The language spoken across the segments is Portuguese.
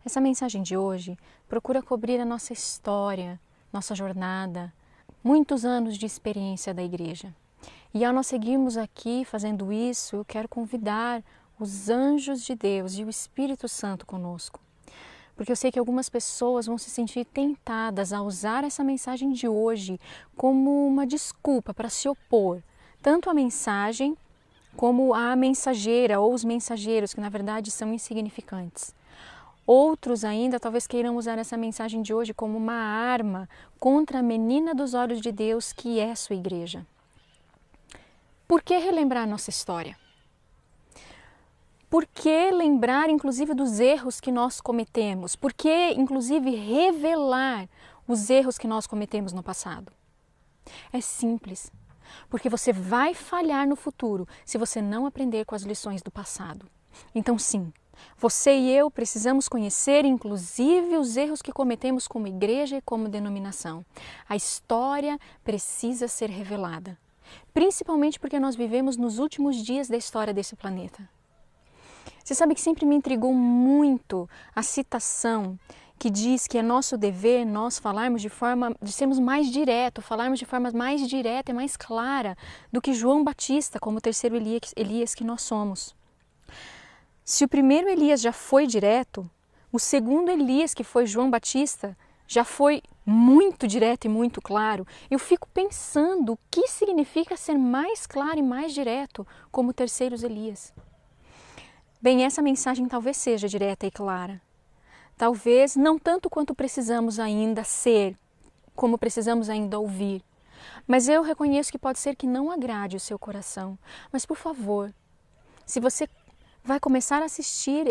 Essa mensagem de hoje procura cobrir a nossa história, nossa jornada, muitos anos de experiência da igreja. E ao nós seguirmos aqui fazendo isso, eu quero convidar os anjos de Deus e o Espírito Santo conosco. Porque eu sei que algumas pessoas vão se sentir tentadas a usar essa mensagem de hoje como uma desculpa para se opor, tanto à mensagem como à mensageira ou os mensageiros, que na verdade são insignificantes. Outros ainda talvez queiram usar essa mensagem de hoje como uma arma contra a menina dos olhos de Deus, que é sua igreja. Por que relembrar nossa história? Por que lembrar, inclusive, dos erros que nós cometemos? Por que, inclusive, revelar os erros que nós cometemos no passado? É simples, porque você vai falhar no futuro se você não aprender com as lições do passado. Então, sim, você e eu precisamos conhecer, inclusive, os erros que cometemos como igreja e como denominação. A história precisa ser revelada, principalmente porque nós vivemos nos últimos dias da história desse planeta. Você sabe que sempre me intrigou muito a citação que diz que é nosso dever nós falarmos de sermos mais direto, falarmos de forma mais direta e mais clara do que João Batista, como o terceiro Elias que nós somos. Se o primeiro Elias já foi direto, o segundo Elias, que foi João Batista, já foi muito direto e muito claro. Eu fico pensando o que significa ser mais claro e mais direto como o terceiro Elias. Bem, essa mensagem talvez seja direta e clara. Talvez não tanto quanto precisamos ainda ser, como precisamos ainda ouvir. Mas eu reconheço que pode ser que não agrade o seu coração. Mas, por favor, se você vai começar a assistir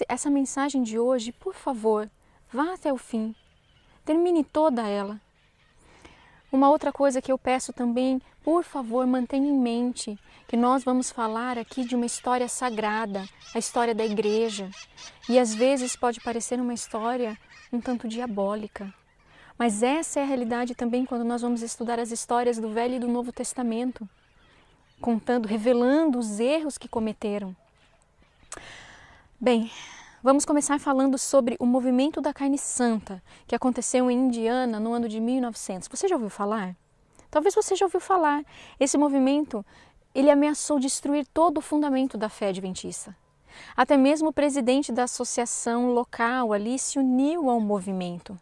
essa mensagem de hoje, por favor, vá até o fim. Termine toda ela. Uma outra coisa que eu peço também, por favor, mantenha em mente que nós vamos falar aqui de uma história sagrada, a história da igreja. E às vezes pode parecer uma história um tanto diabólica. Mas essa é a realidade também quando nós vamos estudar as histórias do Velho e do Novo Testamento, revelando os erros que cometeram. Bem, vamos começar falando sobre o movimento da carne santa, que aconteceu em Indiana no ano de 1900. Você já ouviu falar? Talvez você já ouviu falar. Esse movimento, ele ameaçou destruir todo o fundamento da fé adventista. Até mesmo o presidente da associação local ali se uniu ao movimento.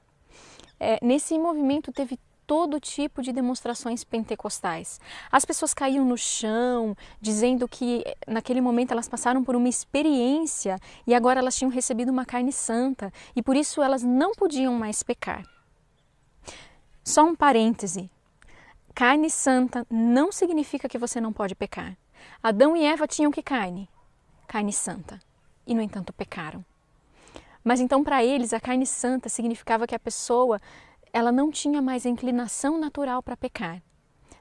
Nesse movimento teve todo tipo de demonstrações pentecostais. As pessoas caíam no chão, dizendo que naquele momento elas passaram por uma experiência e agora elas tinham recebido uma carne santa e por isso elas não podiam mais pecar. Só um parêntese. Carne santa não significa que você não pode pecar. Adão e Eva tinham que carne? Carne santa. E, no entanto, pecaram. Mas então, para eles, a carne santa significava que a pessoa ela não tinha mais a inclinação natural para pecar.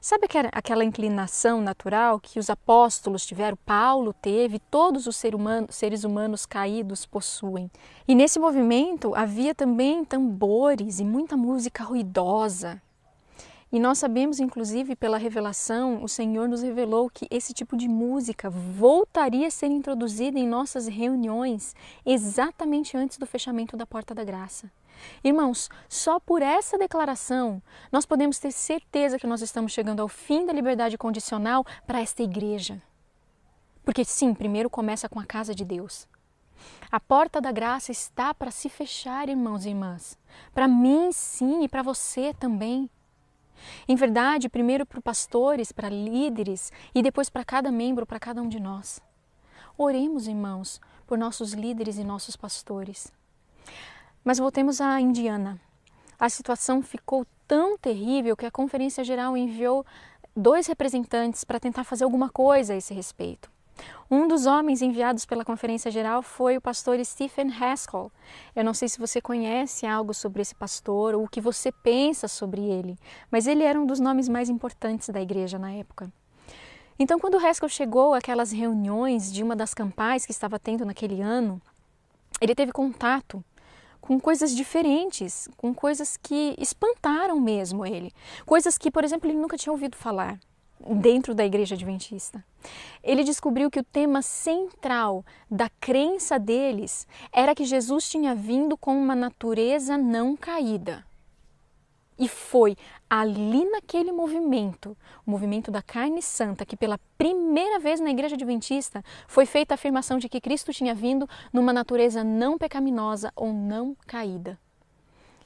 Sabe aquela inclinação natural que os apóstolos tiveram, Paulo teve, todos os seres humanos caídos possuem? E nesse movimento havia também tambores e muita música ruidosa. E nós sabemos, inclusive, pela revelação, o Senhor nos revelou que esse tipo de música voltaria a ser introduzida em nossas reuniões exatamente antes do fechamento da Porta da Graça. Irmãos, só por essa declaração nós podemos ter certeza que nós estamos chegando ao fim da liberdade condicional para esta igreja. Porque sim, primeiro começa com a casa de Deus. A porta da graça está para se fechar, irmãos e irmãs. Para mim, sim, e para você também. Em verdade, primeiro para pastores, para líderes e depois para cada membro, para cada um de nós. Oremos, irmãos, por nossos líderes e nossos pastores. Mas voltemos à Indiana. A situação ficou tão terrível que a Conferência Geral enviou 2 representantes para tentar fazer alguma coisa a esse respeito. Um dos homens enviados pela Conferência Geral foi o pastor Stephen Haskell. Eu não sei se você conhece algo sobre esse pastor ou o que você pensa sobre ele, mas ele era um dos nomes mais importantes da igreja na época. Então, quando Haskell chegou àquelas reuniões de uma das campais que estava tendo naquele ano, ele teve contato com coisas diferentes, com coisas que espantaram mesmo ele. Coisas que, por exemplo, ele nunca tinha ouvido falar. dentro da Igreja Adventista. Ele descobriu que o tema central da crença deles era que Jesus tinha vindo com uma natureza não caída. E foi ali naquele movimento, o movimento da carne santa, que pela primeira vez na Igreja Adventista foi feita a afirmação de que Cristo tinha vindo numa natureza não pecaminosa ou não caída.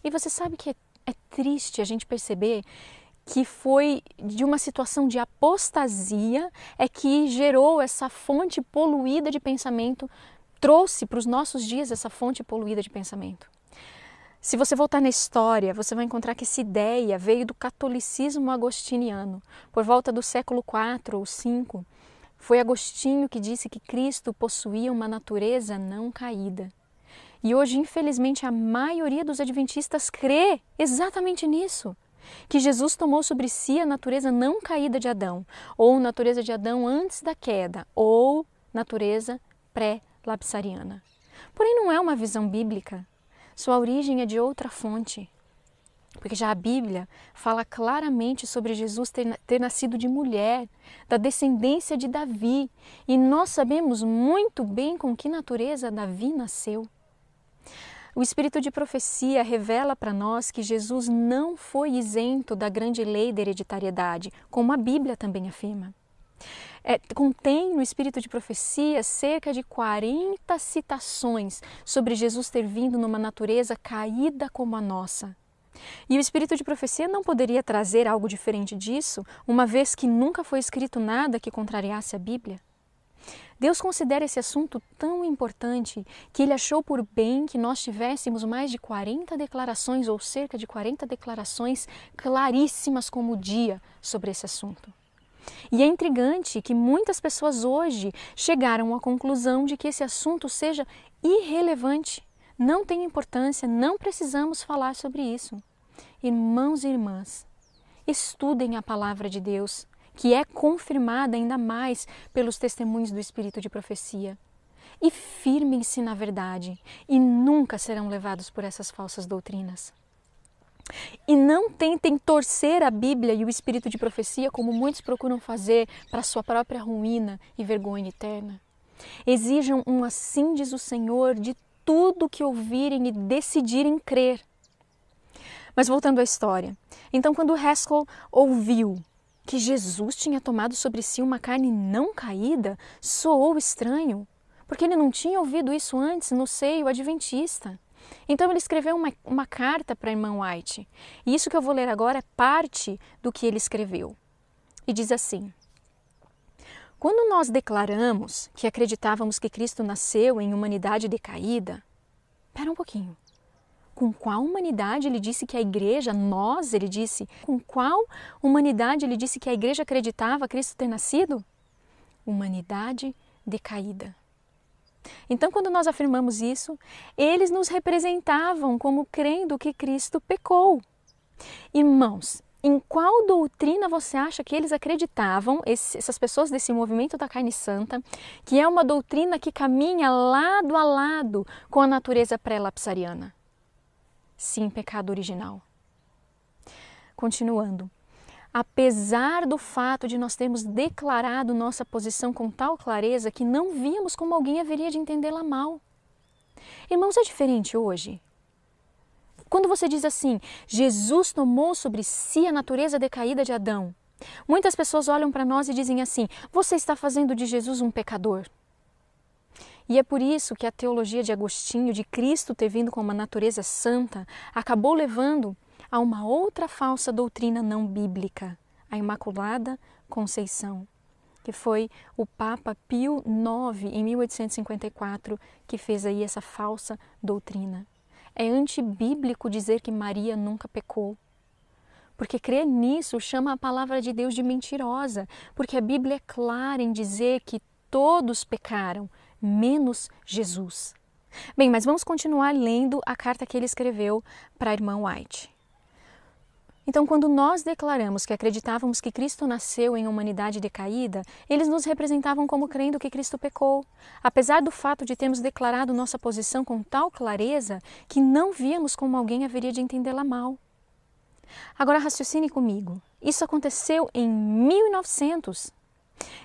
E você sabe que é triste a gente perceber que foi de uma situação de apostasia é que gerou essa fonte poluída de pensamento, trouxe para os nossos dias essa fonte poluída de pensamento. Se você voltar na história, você vai encontrar que essa ideia veio do catolicismo agostiniano. Por volta do século IV ou V, foi Agostinho que disse que Cristo possuía uma natureza não caída. E hoje, infelizmente, a maioria dos adventistas crê exatamente nisso. Que Jesus tomou sobre si a natureza não caída de Adão, ou natureza de Adão antes da queda, ou natureza pré-lapsariana. Porém, não é uma visão bíblica. Sua origem é de outra fonte, porque já a Bíblia fala claramente sobre Jesus ter nascido de mulher, da descendência de Davi, e nós sabemos muito bem com que natureza Davi nasceu. O Espírito de profecia revela para nós que Jesus não foi isento da grande lei da hereditariedade, como a Bíblia também afirma. Contém no Espírito de profecia cerca de 40 citações sobre Jesus ter vindo numa natureza caída como a nossa. E o Espírito de profecia não poderia trazer algo diferente disso, uma vez que nunca foi escrito nada que contrariasse a Bíblia. Deus considera esse assunto tão importante que Ele achou por bem que nós tivéssemos mais de 40 declarações ou cerca de 40 declarações claríssimas como o dia sobre esse assunto. E é intrigante que muitas pessoas hoje chegaram à conclusão de que esse assunto seja irrelevante, não tem importância, não precisamos falar sobre isso. Irmãos e irmãs, estudem a palavra de Deus, que é confirmada ainda mais pelos testemunhos do Espírito de profecia. E firmem-se na verdade e nunca serão levados por essas falsas doutrinas. E não tentem torcer a Bíblia e o Espírito de profecia como muitos procuram fazer para sua própria ruína e vergonha eterna. Exijam um assim diz o Senhor de tudo que ouvirem e decidirem crer. Mas voltando à história, então quando Haskell ouviu que Jesus tinha tomado sobre si uma carne não caída, soou estranho, porque ele não tinha ouvido isso antes no seio adventista. Então ele escreveu uma carta para a irmã White, e isso que eu vou ler agora é parte do que ele escreveu. E diz assim: quando nós declaramos que acreditávamos que Cristo nasceu em humanidade decaída, espera um pouquinho, com qual humanidade ele disse que a igreja, ele disse, com qual humanidade ele disse que a igreja acreditava Cristo ter nascido? Humanidade decaída. Então, quando nós afirmamos isso, eles nos representavam como crendo que Cristo pecou. Irmãos, em qual doutrina você acha que eles acreditavam, essas pessoas desse movimento da carne santa, que é uma doutrina que caminha lado a lado com a natureza pré-lapsariana? Sim, pecado original. Continuando. Apesar do fato de nós termos declarado nossa posição com tal clareza que não víamos como alguém haveria de entendê-la mal. Irmãos, é diferente hoje? Quando você diz assim, Jesus tomou sobre si a natureza decaída de Adão, muitas pessoas olham para nós e dizem assim, você está fazendo de Jesus um pecador. E é por isso que a teologia de Agostinho, de Cristo ter vindo com uma natureza santa, acabou levando a uma outra falsa doutrina não bíblica, a Imaculada Conceição, que foi o Papa Pio IX, em 1854, que fez aí essa falsa doutrina. É antibíblico dizer que Maria nunca pecou, porque crer nisso chama a palavra de Deus de mentirosa, porque a Bíblia é clara em dizer que todos pecaram, menos Jesus. Bem, mas vamos continuar lendo a carta que ele escreveu para a irmã White. Então, quando nós declaramos que acreditávamos que Cristo nasceu em humanidade decaída, eles nos representavam como crendo que Cristo pecou, apesar do fato de termos declarado nossa posição com tal clareza que não víamos como alguém haveria de entendê-la mal. Agora raciocine comigo. Isso aconteceu em 1900.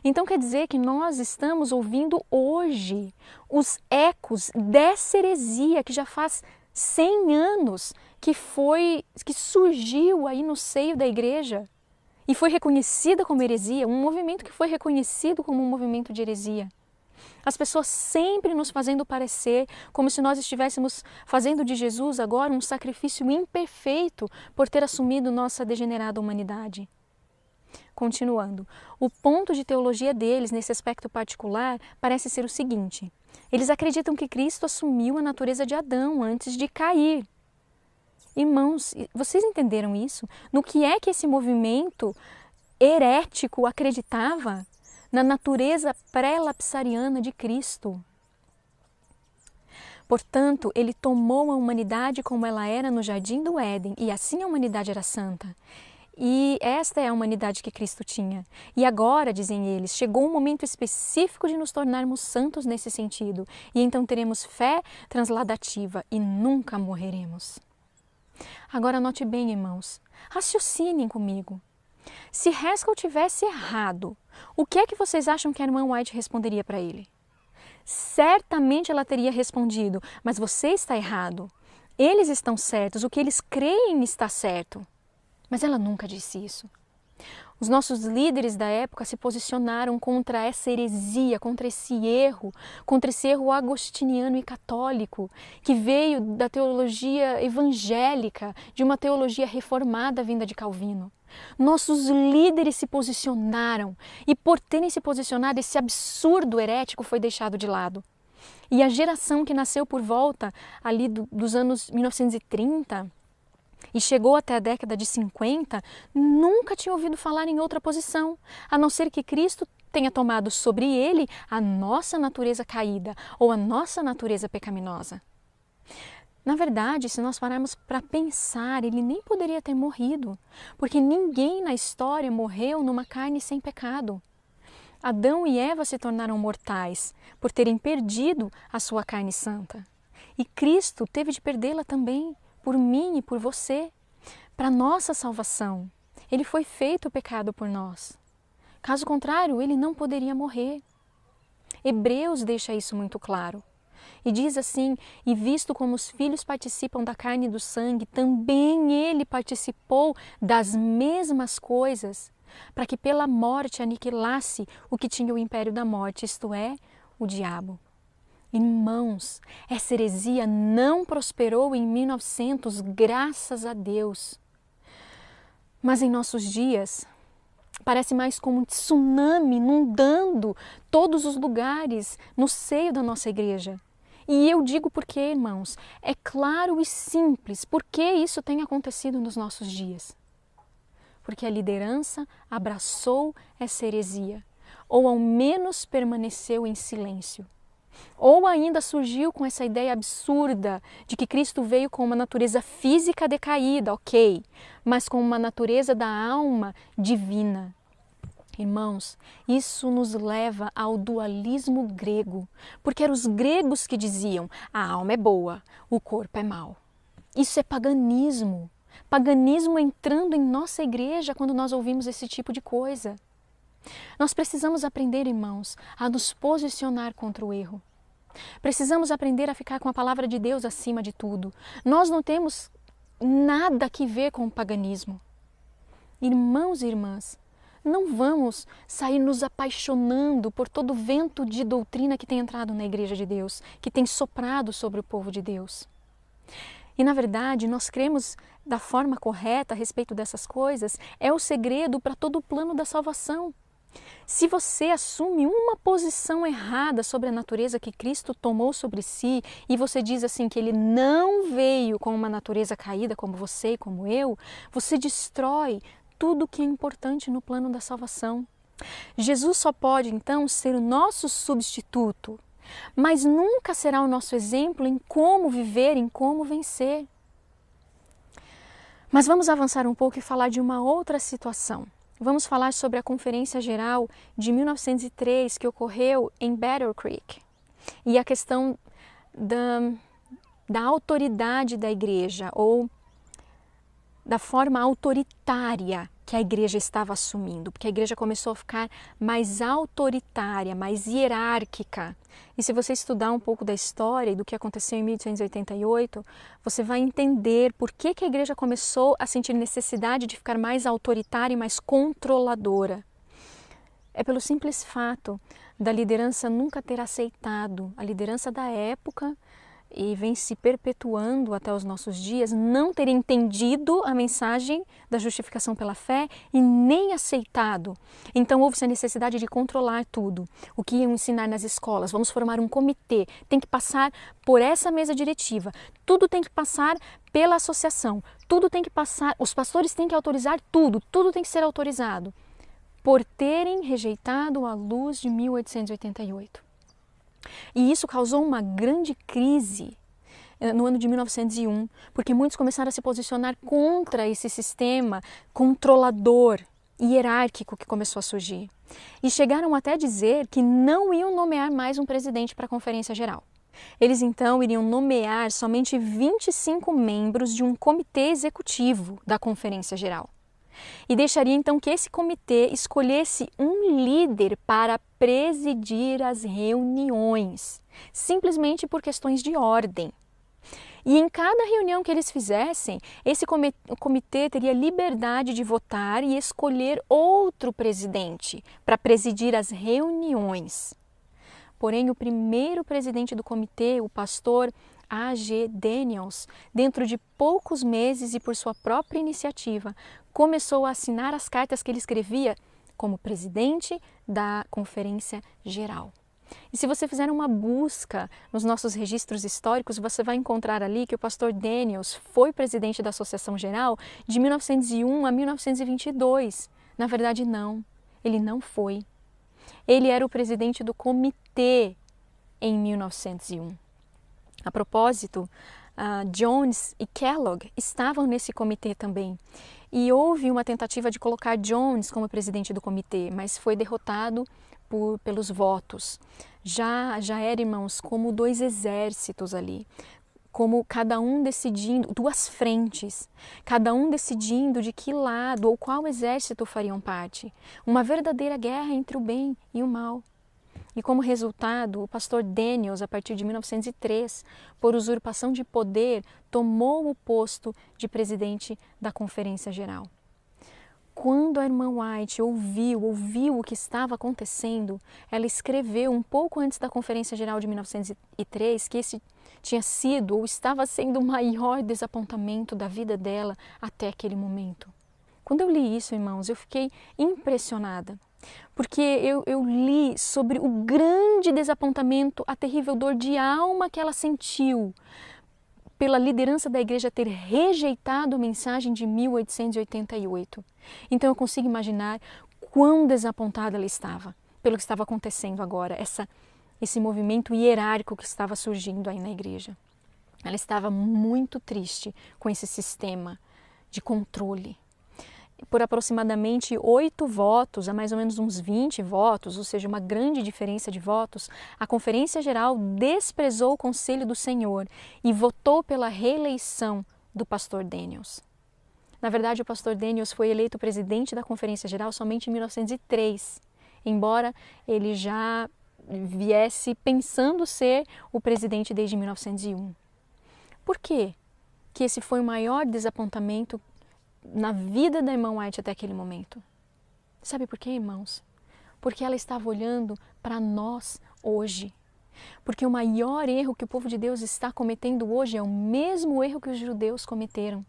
Então quer dizer que nós estamos ouvindo hoje os ecos dessa heresia que já faz 100 anos que surgiu aí no seio da igreja e foi reconhecida como heresia, um movimento que foi reconhecido como um movimento de heresia. As pessoas sempre nos fazendo parecer como se nós estivéssemos fazendo de Jesus agora um sacrifício imperfeito por ter assumido nossa degenerada humanidade. Continuando, o ponto de teologia deles nesse aspecto particular parece ser o seguinte: eles acreditam que Cristo assumiu a natureza de Adão antes de cair. Irmãos, vocês entenderam isso? No que é que esse movimento herético acreditava? Na natureza pré-lapsariana de Cristo. Portanto, ele tomou a humanidade como ela era no Jardim do Éden, e assim a humanidade era santa. E esta é a humanidade que Cristo tinha. E agora, dizem eles, chegou um momento específico de nos tornarmos santos nesse sentido, e então teremos fé transladativa e nunca morreremos. Agora note bem, irmãos, raciocinem comigo. Se Haskell tivesse errado, o que é que vocês acham que a irmã White responderia para ele? Certamente ela teria respondido: mas você está errado. Eles estão certos, o que eles creem está certo. Mas ela nunca disse isso. Os nossos líderes da época se posicionaram contra essa heresia, contra esse erro agostiniano e católico, que veio da teologia evangélica, de uma teologia reformada vinda de Calvino. Nossos líderes se posicionaram e, por terem se posicionado, esse absurdo herético foi deixado de lado. E a geração que nasceu por volta ali dos anos 1930 e chegou até a década de 50, nunca tinha ouvido falar em outra posição, a não ser que Cristo tenha tomado sobre ele a nossa natureza caída ou a nossa natureza pecaminosa. Na verdade, se nós pararmos para pensar, ele nem poderia ter morrido, porque ninguém na história morreu numa carne sem pecado. Adão e Eva se tornaram mortais por terem perdido a sua carne santa. E Cristo teve de perdê-la também, por mim e por você, para nossa salvação. Ele foi feito pecado por nós. Caso contrário, ele não poderia morrer. Hebreus deixa isso muito claro. E diz assim: e visto como os filhos participam da carne e do sangue, também ele participou das mesmas coisas, para que pela morte aniquilasse o que tinha o império da morte, isto é, o diabo. Irmãos, essa heresia não prosperou em 1900, graças a Deus. Mas em nossos dias, parece mais como um tsunami inundando todos os lugares no seio da nossa igreja. E eu digo por quê, irmãos? É claro e simples por que isso tem acontecido nos nossos dias. Porque a liderança abraçou essa heresia, ou ao menos permaneceu em silêncio. Ou ainda surgiu com essa ideia absurda de que Cristo veio com uma natureza física decaída, ok, mas com uma natureza da alma divina. Irmãos, isso nos leva ao dualismo grego, porque eram os gregos que diziam: a alma é boa, o corpo é mau. Isso é paganismo. Paganismo entrando em nossa igreja quando nós ouvimos esse tipo de coisa. Nós precisamos aprender, irmãos, a nos posicionar contra o erro. Precisamos aprender a ficar com a palavra de Deus acima de tudo. Nós não temos nada que ver com o paganismo. Irmãos e irmãs, não vamos sair nos apaixonando por todo o vento de doutrina que tem entrado na igreja de Deus, que tem soprado sobre o povo de Deus. E na verdade, nós cremos da forma correta a respeito dessas coisas, é o segredo para todo o plano da salvação. Se você assume uma posição errada sobre a natureza que Cristo tomou sobre si e você diz assim que ele não veio com uma natureza caída como você e como eu, você destrói tudo que é importante no plano da salvação. Jesus só pode então ser o nosso substituto, mas nunca será o nosso exemplo em como viver, em como vencer. Mas vamos avançar um pouco e falar de uma outra situação. Vamos falar sobre a Conferência Geral de 1903 que ocorreu em Battle Creek e a questão da autoridade da igreja ou da forma autoritária que a igreja estava assumindo, porque a igreja começou a ficar mais autoritária, mais hierárquica. E se você estudar um pouco da história e do que aconteceu em 1888, você vai entender por que a igreja começou a sentir necessidade de ficar mais autoritária e mais controladora. É pelo simples fato da liderança nunca ter aceitado, a liderança da época, e vem se perpetuando até os nossos dias, não ter entendido a mensagem da justificação pela fé e nem aceitado. Então houve-se a necessidade de controlar tudo. O que iam ensinar nas escolas? Vamos formar um comitê, tem que passar por essa mesa diretiva, tudo tem que passar pela associação, tudo tem que passar, os pastores têm que autorizar tudo, tudo tem que ser autorizado, por terem rejeitado a luz de 1888. E isso causou uma grande crise no ano de 1901, porque muitos começaram a se posicionar contra esse sistema controlador e hierárquico que começou a surgir. E chegaram até a dizer que não iam nomear mais um presidente para a Conferência Geral. Eles então iriam nomear somente 25 membros de um comitê executivo da Conferência Geral. E deixaria então que esse comitê escolhesse um líder para presidir as reuniões, simplesmente por questões de ordem. E em cada reunião que eles fizessem, esse comitê teria liberdade de votar e escolher outro presidente para presidir as reuniões. Porém, o primeiro presidente do comitê, o pastor A.G. Daniels, dentro de poucos meses e por sua própria iniciativa, começou a assinar as cartas que ele escrevia como presidente da Conferência Geral. E se você fizer uma busca nos nossos registros históricos, você vai encontrar ali que o pastor Daniels foi presidente da Associação Geral de 1901 a 1922. Na verdade, não. Ele não foi. Ele era o presidente do comitê em 1901. A propósito, Jones e Kellogg estavam nesse comitê também. E houve uma tentativa de colocar Jones como presidente do comitê, mas foi derrotado pelos votos. Já era, irmãos, como dois exércitos ali, como cada um decidindo, duas frentes, cada um decidindo de que lado ou qual exército fariam parte. Uma verdadeira guerra entre o bem e o mal. E como resultado, o pastor Daniels, a partir de 1903, por usurpação de poder, tomou o posto de presidente da Conferência Geral. Quando a irmã White ouviu o que estava acontecendo, ela escreveu um pouco antes da Conferência Geral de 1903 que esse tinha sido ou estava sendo o maior desapontamento da vida dela até aquele momento. Quando eu li isso, irmãos, eu fiquei impressionada. Porque eu li sobre o grande desapontamento, a terrível dor de alma que ela sentiu pela liderança da igreja ter rejeitado a mensagem de 1888. Então eu consigo imaginar quão desapontada ela estava pelo que estava acontecendo agora, esse movimento hierárquico que estava surgindo aí na igreja. Ela estava muito triste com esse sistema de controle. Por aproximadamente 8 votos, a mais ou menos uns 20 votos, ou seja, uma grande diferença de votos, a Conferência Geral desprezou o Conselho do Senhor e votou pela reeleição do pastor Daniels. Na verdade, o pastor Daniels foi eleito presidente da Conferência Geral somente em 1903, embora ele já viesse pensando ser o presidente desde 1901. Por quê que esse foi o maior desapontamento na vida da irmã White até aquele momento? Sabe por quê, irmãos? Porque ela estava olhando para nós hoje. Porque o maior erro que o povo de Deus está cometendo hoje é o mesmo erro que os judeus cometeram.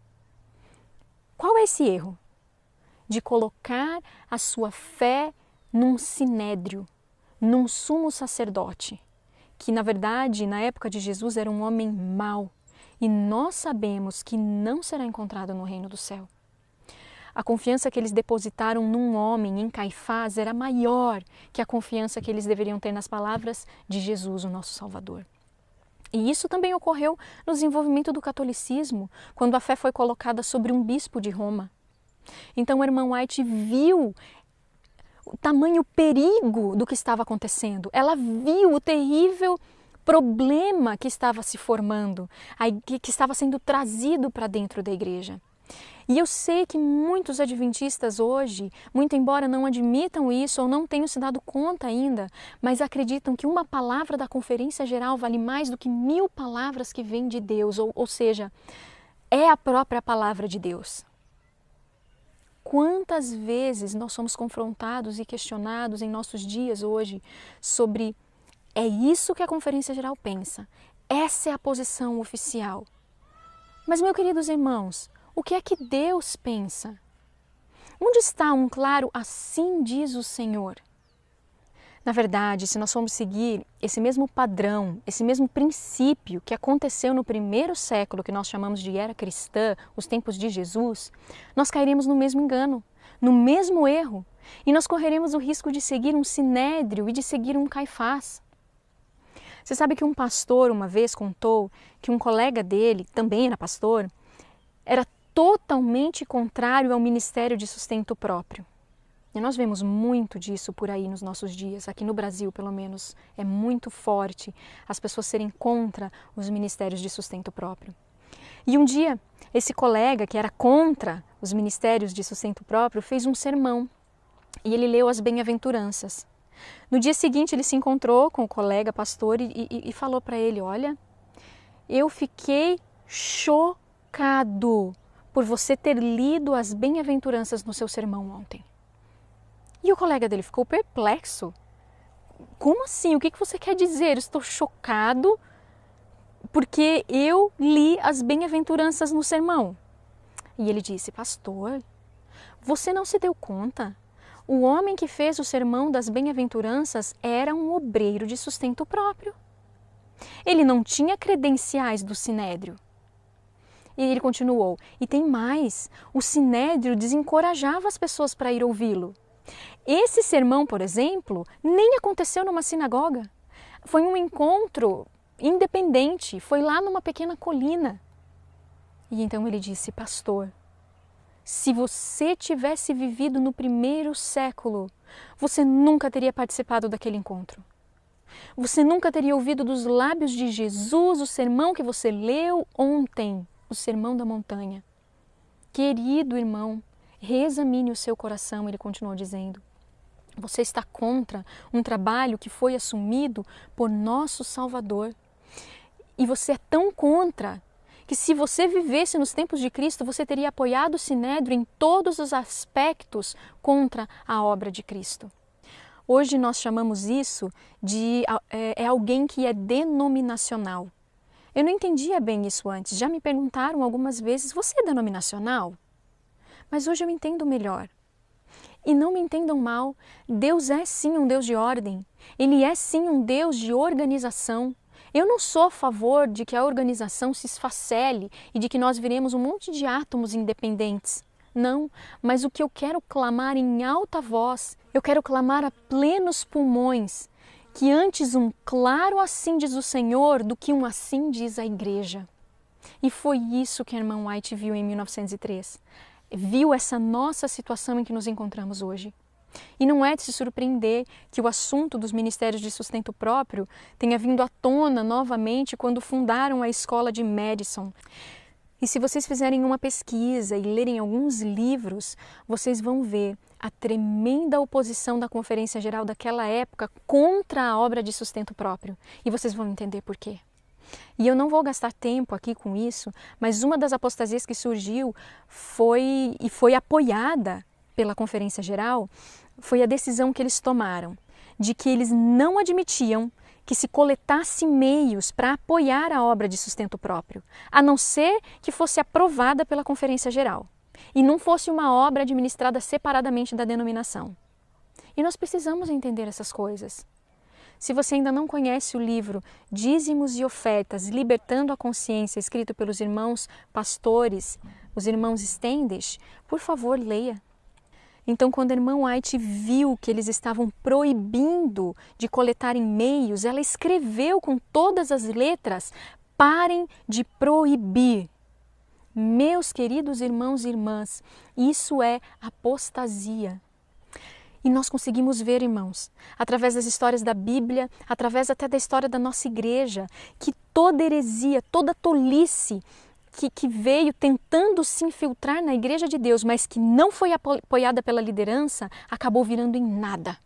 Qual é esse erro? De colocar a sua fé num sinédrio, num sumo sacerdote, que na verdade, na época de Jesus, era um homem mau. E nós sabemos que não será encontrado no reino do céu. A confiança que eles depositaram num homem, em Caifás, era maior que a confiança que eles deveriam ter nas palavras de Jesus, o nosso Salvador. E isso também ocorreu no desenvolvimento do catolicismo, quando a fé foi colocada sobre um bispo de Roma. Então a irmã White viu o tamanho perigo do que estava acontecendo. Ela viu o terrível problema que estava se formando, que estava sendo trazido para dentro da igreja. E eu sei que muitos adventistas hoje, muito embora não admitam isso ou não tenham se dado conta ainda, mas acreditam que uma palavra da Conferência Geral vale mais do que 1000 palavras que vêm de Deus, ou seja, é a própria palavra de Deus. Quantas vezes nós somos confrontados e questionados em nossos dias hoje sobre é isso que a Conferência Geral pensa, essa é a posição oficial. Mas, meus queridos irmãos, o que é que Deus pensa? Onde está um claro assim diz o Senhor? Na verdade, se nós formos seguir esse mesmo padrão, esse mesmo princípio que aconteceu no primeiro século, que nós chamamos de era cristã, os tempos de Jesus, nós cairemos no mesmo engano, no mesmo erro, e nós correremos o risco de seguir um sinédrio e de seguir um Caifás. Você sabe que um pastor uma vez contou que um colega dele, também era pastor, era totalmente contrário ao ministério de sustento próprio. E nós vemos muito disso por aí nos nossos dias, aqui no Brasil pelo menos, é muito forte as pessoas serem contra os ministérios de sustento próprio. E um dia, esse colega que era contra os ministérios de sustento próprio fez um sermão e ele leu as bem-aventuranças. No dia seguinte ele se encontrou com o colega pastor e falou para ele, olha, eu fiquei chocado por você ter lido as bem-aventuranças no seu sermão ontem. E o colega dele ficou perplexo. Como assim? O que você quer dizer? Eu estou chocado porque eu li as bem-aventuranças no sermão. E ele disse, pastor, você não se deu conta? O homem que fez o sermão das bem-aventuranças era um obreiro de sustento próprio. Ele não tinha credenciais do sinédrio. E ele continuou, e tem mais, o sinédrio desencorajava as pessoas para ir ouvi-lo. Esse sermão, por exemplo, nem aconteceu numa sinagoga. Foi um encontro independente, foi lá numa pequena colina. E então ele disse, pastor, se você tivesse vivido no primeiro século, você nunca teria participado daquele encontro. Você nunca teria ouvido dos lábios de Jesus o sermão que você leu ontem, o Sermão da Montanha. Querido irmão, reexamine o seu coração, ele continuou dizendo. Você está contra um trabalho que foi assumido por nosso Salvador. E você é tão contra que se você vivesse nos tempos de Cristo, você teria apoiado o sinédrio em todos os aspectos contra a obra de Cristo. Hoje nós chamamos isso de alguém que é denominacional. Eu não entendia bem isso antes. Já me perguntaram algumas vezes, você é denominacional? Mas hoje eu entendo melhor. E não me entendam mal, Deus é sim um Deus de ordem. Ele é sim um Deus de organização. Eu não sou a favor de que a organização se esfacele e de que nós viremos um monte de átomos independentes. Não, mas o que eu quero clamar em alta voz, eu quero clamar a plenos pulmões, que antes um claro assim diz o Senhor do que um assim diz a igreja. E foi isso que a irmã White viu em 1903. Viu essa nossa situação em que nos encontramos hoje. E não é de se surpreender que o assunto dos ministérios de sustento próprio tenha vindo à tona novamente quando fundaram a escola de Madison. E se vocês fizerem uma pesquisa e lerem alguns livros, vocês vão ver a tremenda oposição da Conferência Geral daquela época contra a obra de sustento próprio. E vocês vão entender por quê. E eu não vou gastar tempo aqui com isso, mas uma das apostasias que surgiu foi apoiada pela Conferência Geral, foi a decisão que eles tomaram, de que eles não admitiam que se coletasse meios para apoiar a obra de sustento próprio, a não ser que fosse aprovada pela Conferência Geral e não fosse uma obra administrada separadamente da denominação. E nós precisamos entender essas coisas. Se você ainda não conhece o livro Dízimos e Ofertas, Libertando a Consciência, escrito pelos irmãos pastores, os irmãos Standish, por favor, leia. Então, quando a irmã White viu que eles estavam proibindo de coletar e-mails, ela escreveu com todas as letras, parem de proibir. Meus queridos irmãos e irmãs, isso é apostasia. E nós conseguimos ver, irmãos, através das histórias da Bíblia, através até da história da nossa igreja, que toda heresia, toda tolice que veio tentando se infiltrar na Igreja de Deus, mas que não foi apoiada pela liderança, acabou virando em nada.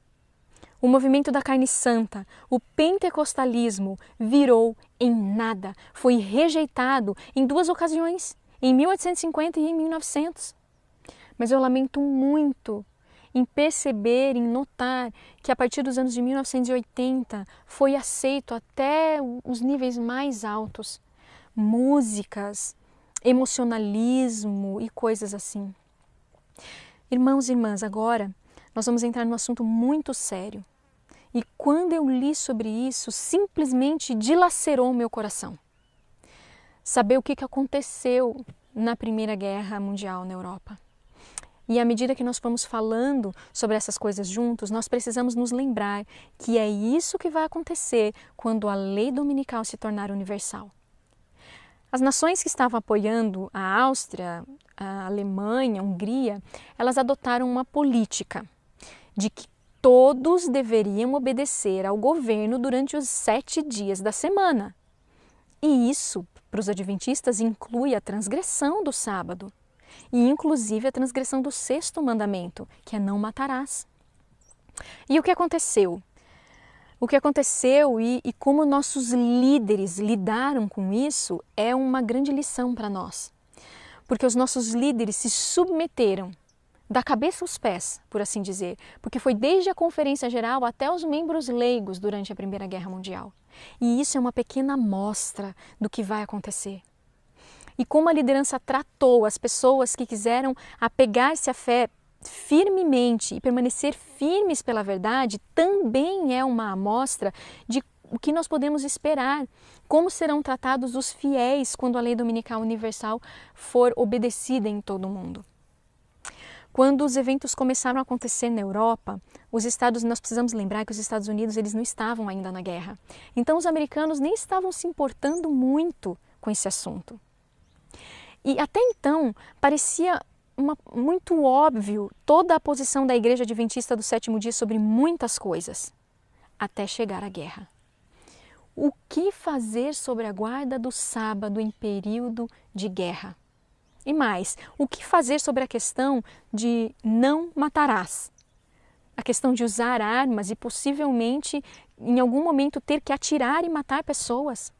O movimento da carne santa, o pentecostalismo, virou em nada. Foi rejeitado em 2 ocasiões, em 1850 e em 1900. Mas eu lamento muito em perceber, em notar que a partir dos anos de 1980 foi aceito até os níveis mais altos. Músicas, emocionalismo e coisas assim. Irmãos e irmãs, agora nós vamos entrar num assunto muito sério. E quando eu li sobre isso, simplesmente dilacerou o meu coração. Saber o que aconteceu na Primeira Guerra Mundial na Europa. E à medida que nós fomos falando sobre essas coisas juntos, nós precisamos nos lembrar que é isso que vai acontecer quando a lei dominical se tornar universal. As nações que estavam apoiando a Áustria, a Alemanha, a Hungria, elas adotaram uma política de que todos deveriam obedecer ao governo durante os 7 dias da semana. E isso, para os adventistas, inclui a transgressão do sábado. E inclusive a transgressão do 6º mandamento, que é não matarás. E o que aconteceu? O que aconteceu e como nossos líderes lidaram com isso é uma grande lição para nós. Porque os nossos líderes se submeteram da cabeça aos pés, por assim dizer, porque foi desde a Conferência Geral até os membros leigos durante a Primeira Guerra Mundial. E isso é uma pequena amostra do que vai acontecer. E como a liderança tratou as pessoas que quiseram apegar-se à fé firmemente e permanecer firmes pela verdade, também é uma amostra de o que nós podemos esperar, como serão tratados os fiéis quando a lei dominical universal for obedecida em todo o mundo. Quando os eventos começaram a acontecer na Europa, nós precisamos lembrar que os Estados Unidos eles não estavam ainda na guerra. Então os americanos nem estavam se importando muito com esse assunto. E até então parecia muito óbvio toda a posição da Igreja Adventista do 7º dia sobre muitas coisas, até chegar a guerra. O que fazer sobre a guarda do sábado em período de guerra? E mais, o que fazer sobre a questão de não matarás? A questão de usar armas e possivelmente, em algum momento, ter que atirar e matar pessoas.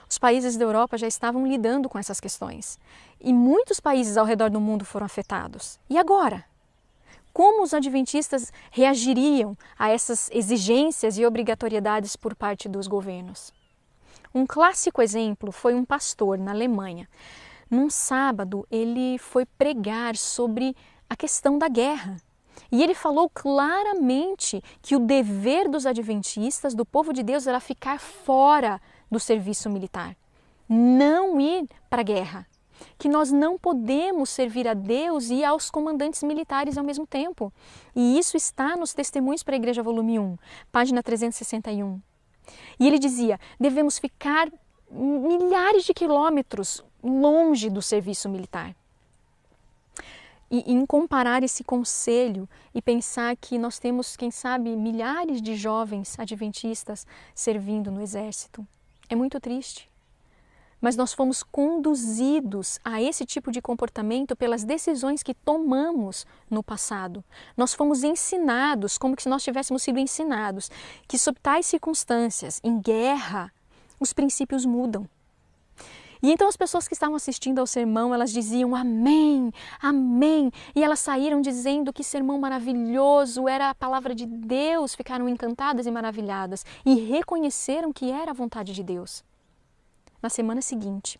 Os países da Europa já estavam lidando com essas questões. E muitos países ao redor do mundo foram afetados. E agora? Como os adventistas reagiriam a essas exigências e obrigatoriedades por parte dos governos? Um clássico exemplo foi um pastor na Alemanha. Num sábado, ele foi pregar sobre a questão da guerra. E ele falou claramente que o dever dos adventistas, do povo de Deus, era ficar fora do serviço militar. Não ir para a guerra. Que nós não podemos servir a Deus e aos comandantes militares ao mesmo tempo. E isso está nos Testemunhos para a Igreja, volume 1, página 361. E ele dizia, devemos ficar milhares de quilômetros longe do serviço militar. E em comparar esse conselho e pensar que nós temos, quem sabe, milhares de jovens adventistas servindo no exército, é muito triste. Mas nós fomos conduzidos a esse tipo de comportamento pelas decisões que tomamos no passado. Nós fomos ensinados, como se nós tivéssemos sido ensinados, que sob tais circunstâncias, em guerra, os princípios mudam. E então as pessoas que estavam assistindo ao sermão, elas diziam amém, amém. E elas saíram dizendo que sermão maravilhoso, era a palavra de Deus, ficaram encantadas e maravilhadas e reconheceram que era a vontade de Deus. Na semana seguinte,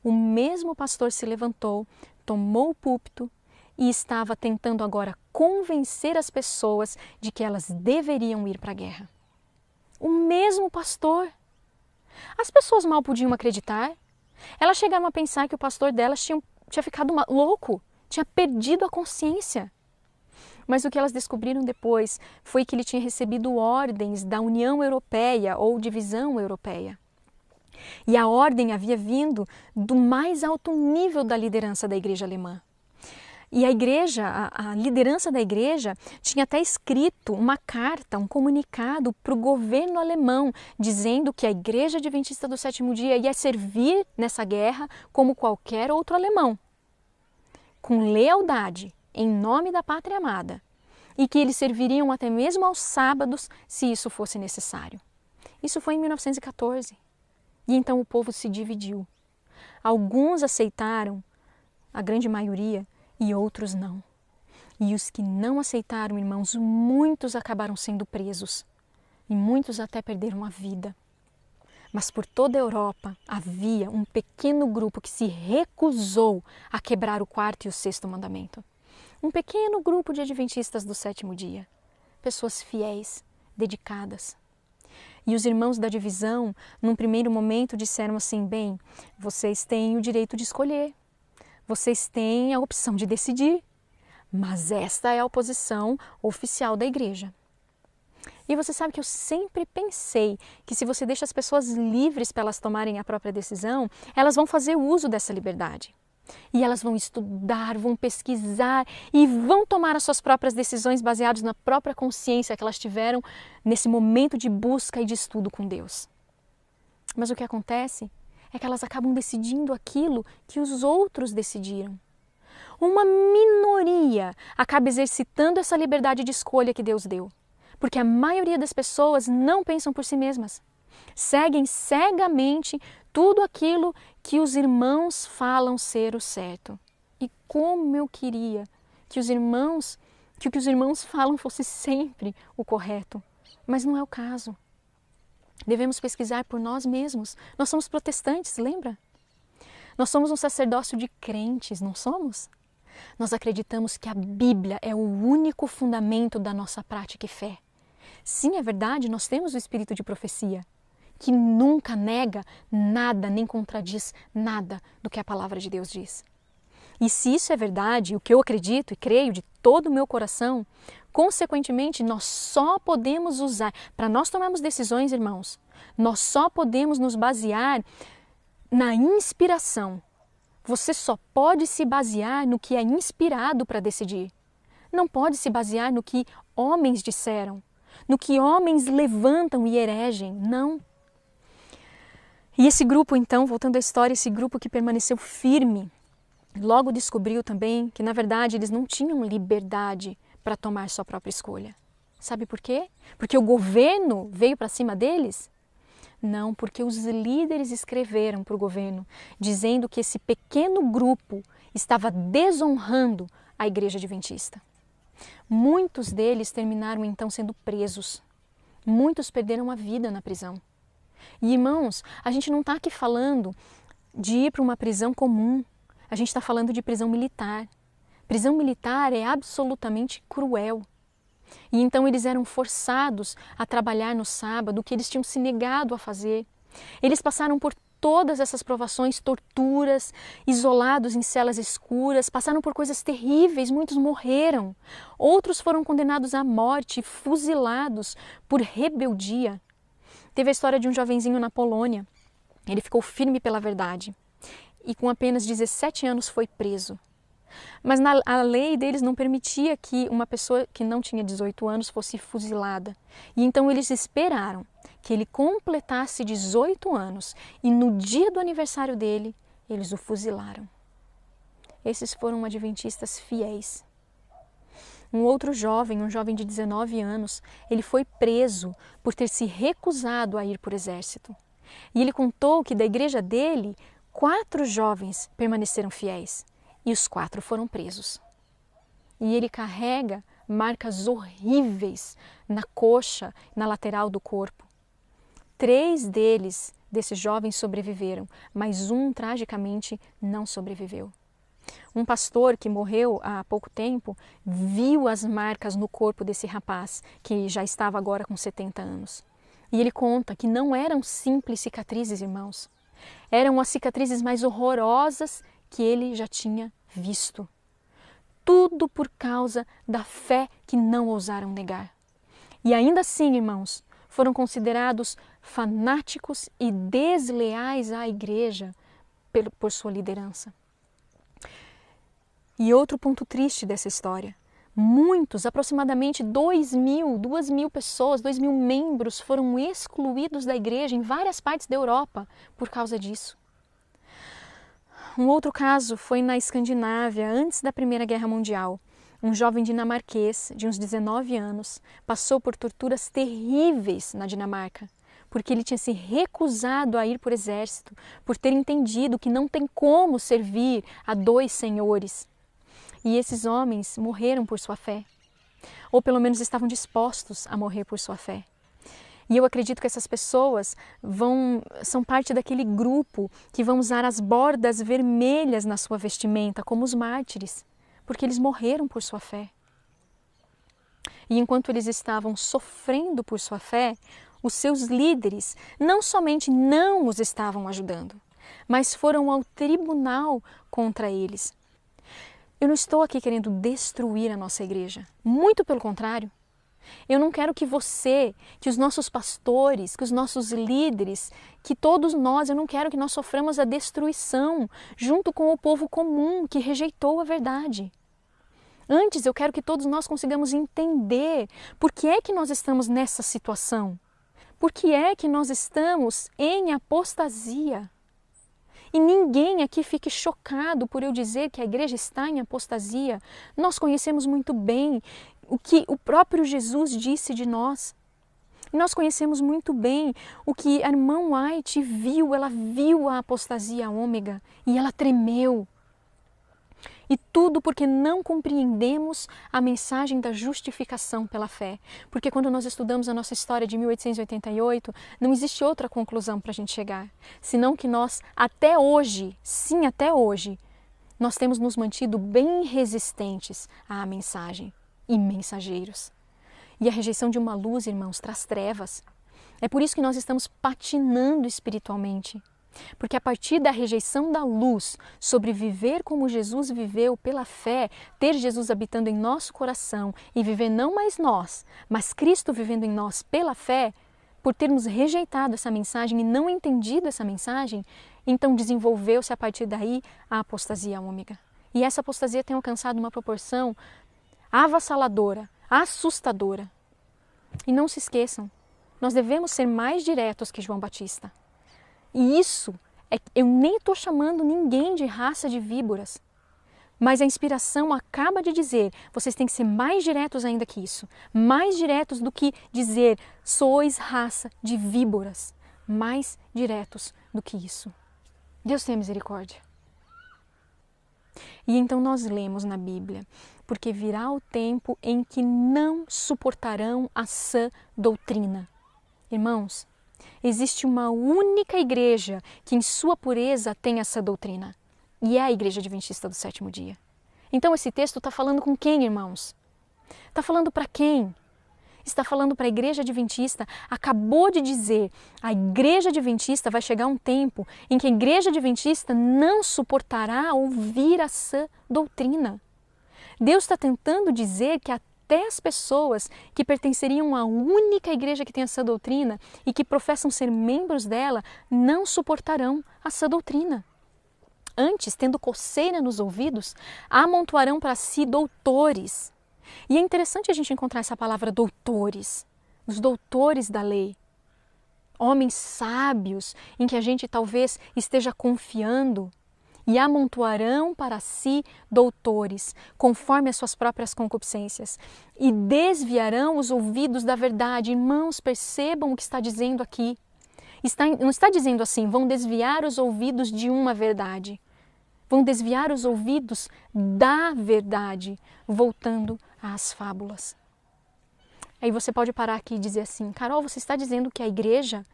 o mesmo pastor se levantou, tomou o púlpito e estava tentando agora convencer as pessoas de que elas deveriam ir para a guerra. O mesmo pastor. As pessoas mal podiam acreditar. Elas chegaram a pensar que o pastor delas tinha ficado louco, tinha perdido a consciência. Mas o que elas descobriram depois foi que ele tinha recebido ordens da União Europeia ou Divisão Europeia. E a ordem havia vindo do mais alto nível da liderança da igreja alemã. E a igreja, a liderança da igreja, tinha até escrito uma carta, um comunicado para o governo alemão, dizendo que a Igreja Adventista do Sétimo Dia ia servir nessa guerra como qualquer outro alemão, com lealdade, em nome da pátria amada, e que eles serviriam até mesmo aos sábados, se isso fosse necessário. Isso foi em 1914. E então o povo se dividiu. Alguns aceitaram, a grande maioria, e outros não. E os que não aceitaram, irmãos, muitos acabaram sendo presos. E muitos até perderam a vida. Mas por toda a Europa havia um pequeno grupo que se recusou a quebrar o quarto e o sexto mandamento. Um pequeno grupo de adventistas do sétimo dia. Pessoas fiéis, dedicadas. E os irmãos da divisão, num primeiro momento, disseram assim: bem, vocês têm o direito de escolher. Vocês têm a opção de decidir, mas esta é a posição oficial da igreja. E você sabe que eu sempre pensei que se você deixa as pessoas livres para elas tomarem a própria decisão, elas vão fazer uso dessa liberdade. E elas vão estudar, vão pesquisar e vão tomar as suas próprias decisões baseadas na própria consciência que elas tiveram nesse momento de busca e de estudo com Deus. Mas o que acontece é que elas acabam decidindo aquilo que os outros decidiram. Uma minoria acaba exercitando essa liberdade de escolha que Deus deu, porque a maioria das pessoas não pensam por si mesmas. Seguem cegamente tudo aquilo que os irmãos falam ser o certo. E como eu queria que o que os irmãos falam fosse sempre o correto, mas não é o caso. Devemos pesquisar por nós mesmos. Nós somos protestantes, lembra? Nós somos um sacerdócio de crentes, não somos? Nós acreditamos que a Bíblia é o único fundamento da nossa prática e fé. Sim, é verdade, nós temos o espírito de profecia, que nunca nega nada, nem contradiz nada do que a palavra de Deus diz. E se isso é verdade, o que eu acredito e creio de todo o meu coração, consequentemente, nós só podemos usar, para nós tomarmos decisões, irmãos, nós só podemos nos basear na inspiração. Você só pode se basear no que é inspirado para decidir. Não pode se basear no que homens disseram, no que homens levantam e eregem, não. E esse grupo, então, voltando à história, esse grupo que permaneceu firme, logo descobriu também que, na verdade, eles não tinham liberdade para tomar sua própria escolha. Sabe por quê? Porque o governo veio para cima deles? Não, porque os líderes escreveram para o governo, dizendo que esse pequeno grupo estava desonrando a igreja adventista. Muitos deles terminaram então sendo presos. Muitos perderam a vida na prisão. E irmãos, a gente não está aqui falando de ir para uma prisão comum. A gente está falando de prisão militar. Prisão militar é absolutamente cruel. E então eles eram forçados a trabalhar no sábado, o que eles tinham se negado a fazer. Eles passaram por todas essas provações, torturas, isolados em celas escuras, passaram por coisas terríveis, muitos morreram. Outros foram condenados à morte, fuzilados por rebeldia. Teve a história de um jovenzinho na Polônia. Ele ficou firme pela verdade e com apenas 17 anos foi preso. Mas a lei deles não permitia que uma pessoa que não tinha 18 anos fosse fuzilada. E então eles esperaram que ele completasse 18 anos e no dia do aniversário dele, eles o fuzilaram. Esses foram adventistas fiéis. Um outro jovem, um jovem de 19 anos, ele foi preso por ter se recusado a ir para o exército. E ele contou que da igreja dele, 4 jovens permaneceram fiéis. E os 4 foram presos. E ele carrega marcas horríveis na coxa, na lateral do corpo. 3 desses jovens sobreviveram, mas um tragicamente não sobreviveu. Um pastor que morreu há pouco tempo viu as marcas no corpo desse rapaz, que já estava agora com 70 anos. E ele conta que não eram simples cicatrizes, irmãos. Eram as cicatrizes mais horrorosas que ele já tinha visto. Tudo por causa da fé que não ousaram negar. E ainda assim, irmãos, foram considerados fanáticos e desleais à igreja por sua liderança. E outro ponto triste dessa história. Muitos, aproximadamente 2.000 pessoas, 2.000 membros foram excluídos da igreja em várias partes da Europa por causa disso. Um outro caso foi na Escandinávia, antes da Primeira Guerra Mundial. Um jovem dinamarquês de uns 19 anos passou por torturas terríveis na Dinamarca, porque ele tinha se recusado a ir para o exército, por ter entendido que não tem como servir a 2 senhores. E esses homens morreram por sua fé, ou pelo menos estavam dispostos a morrer por sua fé. E eu acredito que essas pessoas são parte daquele grupo que vão usar as bordas vermelhas na sua vestimenta, como os mártires, porque eles morreram por sua fé. E enquanto eles estavam sofrendo por sua fé, os seus líderes não somente não os estavam ajudando, mas foram ao tribunal contra eles. Eu não estou aqui querendo destruir a nossa igreja, muito pelo contrário. Eu não quero que você, que os nossos pastores, que os nossos líderes, que todos nós, eu não quero que nós soframos a destruição junto com o povo comum que rejeitou a verdade. Antes, eu quero que todos nós consigamos entender por que é que nós estamos nessa situação. Por que é que nós estamos em apostasia? E ninguém aqui fique chocado por eu dizer que a igreja está em apostasia. Nós conhecemos muito bem o que o próprio Jesus disse de nós. Nós conhecemos muito bem o que a irmã White viu. Ela viu a apostasia ômega e ela tremeu. E tudo porque não compreendemos a mensagem da justificação pela fé. Porque quando nós estudamos a nossa história de 1888, não existe outra conclusão para a gente chegar. Senão que nós, até hoje, sim, até hoje, nós temos nos mantido bem resistentes à mensagem e mensageiros. E a rejeição de uma luz, irmãos, traz trevas. É por isso que nós estamos patinando espiritualmente. Porque a partir da rejeição da luz, sobre viver como Jesus viveu pela fé, ter Jesus habitando em nosso coração e viver não mais nós, mas Cristo vivendo em nós pela fé, por termos rejeitado essa mensagem e não entendido essa mensagem, então desenvolveu-se a partir daí a apostasia ômega. E essa apostasia tem alcançado uma proporção avassaladora, assustadora. E não se esqueçam, nós devemos ser mais diretos que João Batista. E isso, eu nem estou chamando ninguém de raça de víboras, mas a inspiração acaba de dizer, vocês têm que ser mais diretos ainda que isso, mais diretos do que dizer, sois raça de víboras, mais diretos do que isso. Deus tenha misericórdia. E então nós lemos na Bíblia, porque virá o tempo em que não suportarão a sã doutrina. Irmãos, existe uma única igreja que em sua pureza tem essa doutrina. E é a Igreja Adventista do Sétimo Dia. Então esse texto está falando com quem, irmãos? Está falando para quem? Está falando para a Igreja Adventista. Acabou de dizer, a Igreja Adventista vai chegar um tempo em que a Igreja Adventista não suportará ouvir a sã doutrina. Deus está tentando dizer que até as pessoas que pertenceriam à única igreja que tem essa doutrina e que professam ser membros dela, não suportarão essa doutrina. Antes, tendo coceira nos ouvidos, amontoarão para si doutores. E é interessante a gente encontrar essa palavra doutores, os doutores da lei. Homens sábios em que a gente talvez esteja confiando. E amontoarão para si doutores, conforme as suas próprias concupiscências, e desviarão os ouvidos da verdade. Irmãos, percebam o que está dizendo aqui. Não está dizendo assim, vão desviar os ouvidos de uma verdade. Vão desviar os ouvidos da verdade, voltando às fábulas. Aí você pode parar aqui e dizer assim, Carol, você está dizendo que a igreja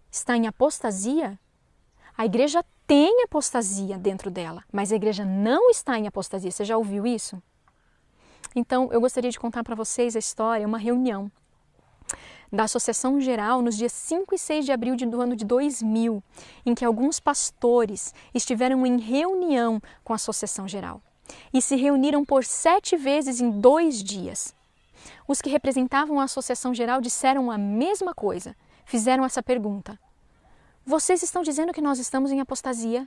está em apostasia? A igreja tem apostasia dentro dela, mas a igreja não está em apostasia. Você já ouviu isso? Então, eu gostaria de contar para vocês a história, uma reunião da Associação Geral nos dias 5 e 6 de abril do ano de 2000, em que alguns pastores estiveram em reunião com a Associação Geral e se reuniram por 7 vezes em 2 dias. Os que representavam a Associação Geral disseram a mesma coisa, fizeram essa pergunta. Vocês estão dizendo que nós estamos em apostasia?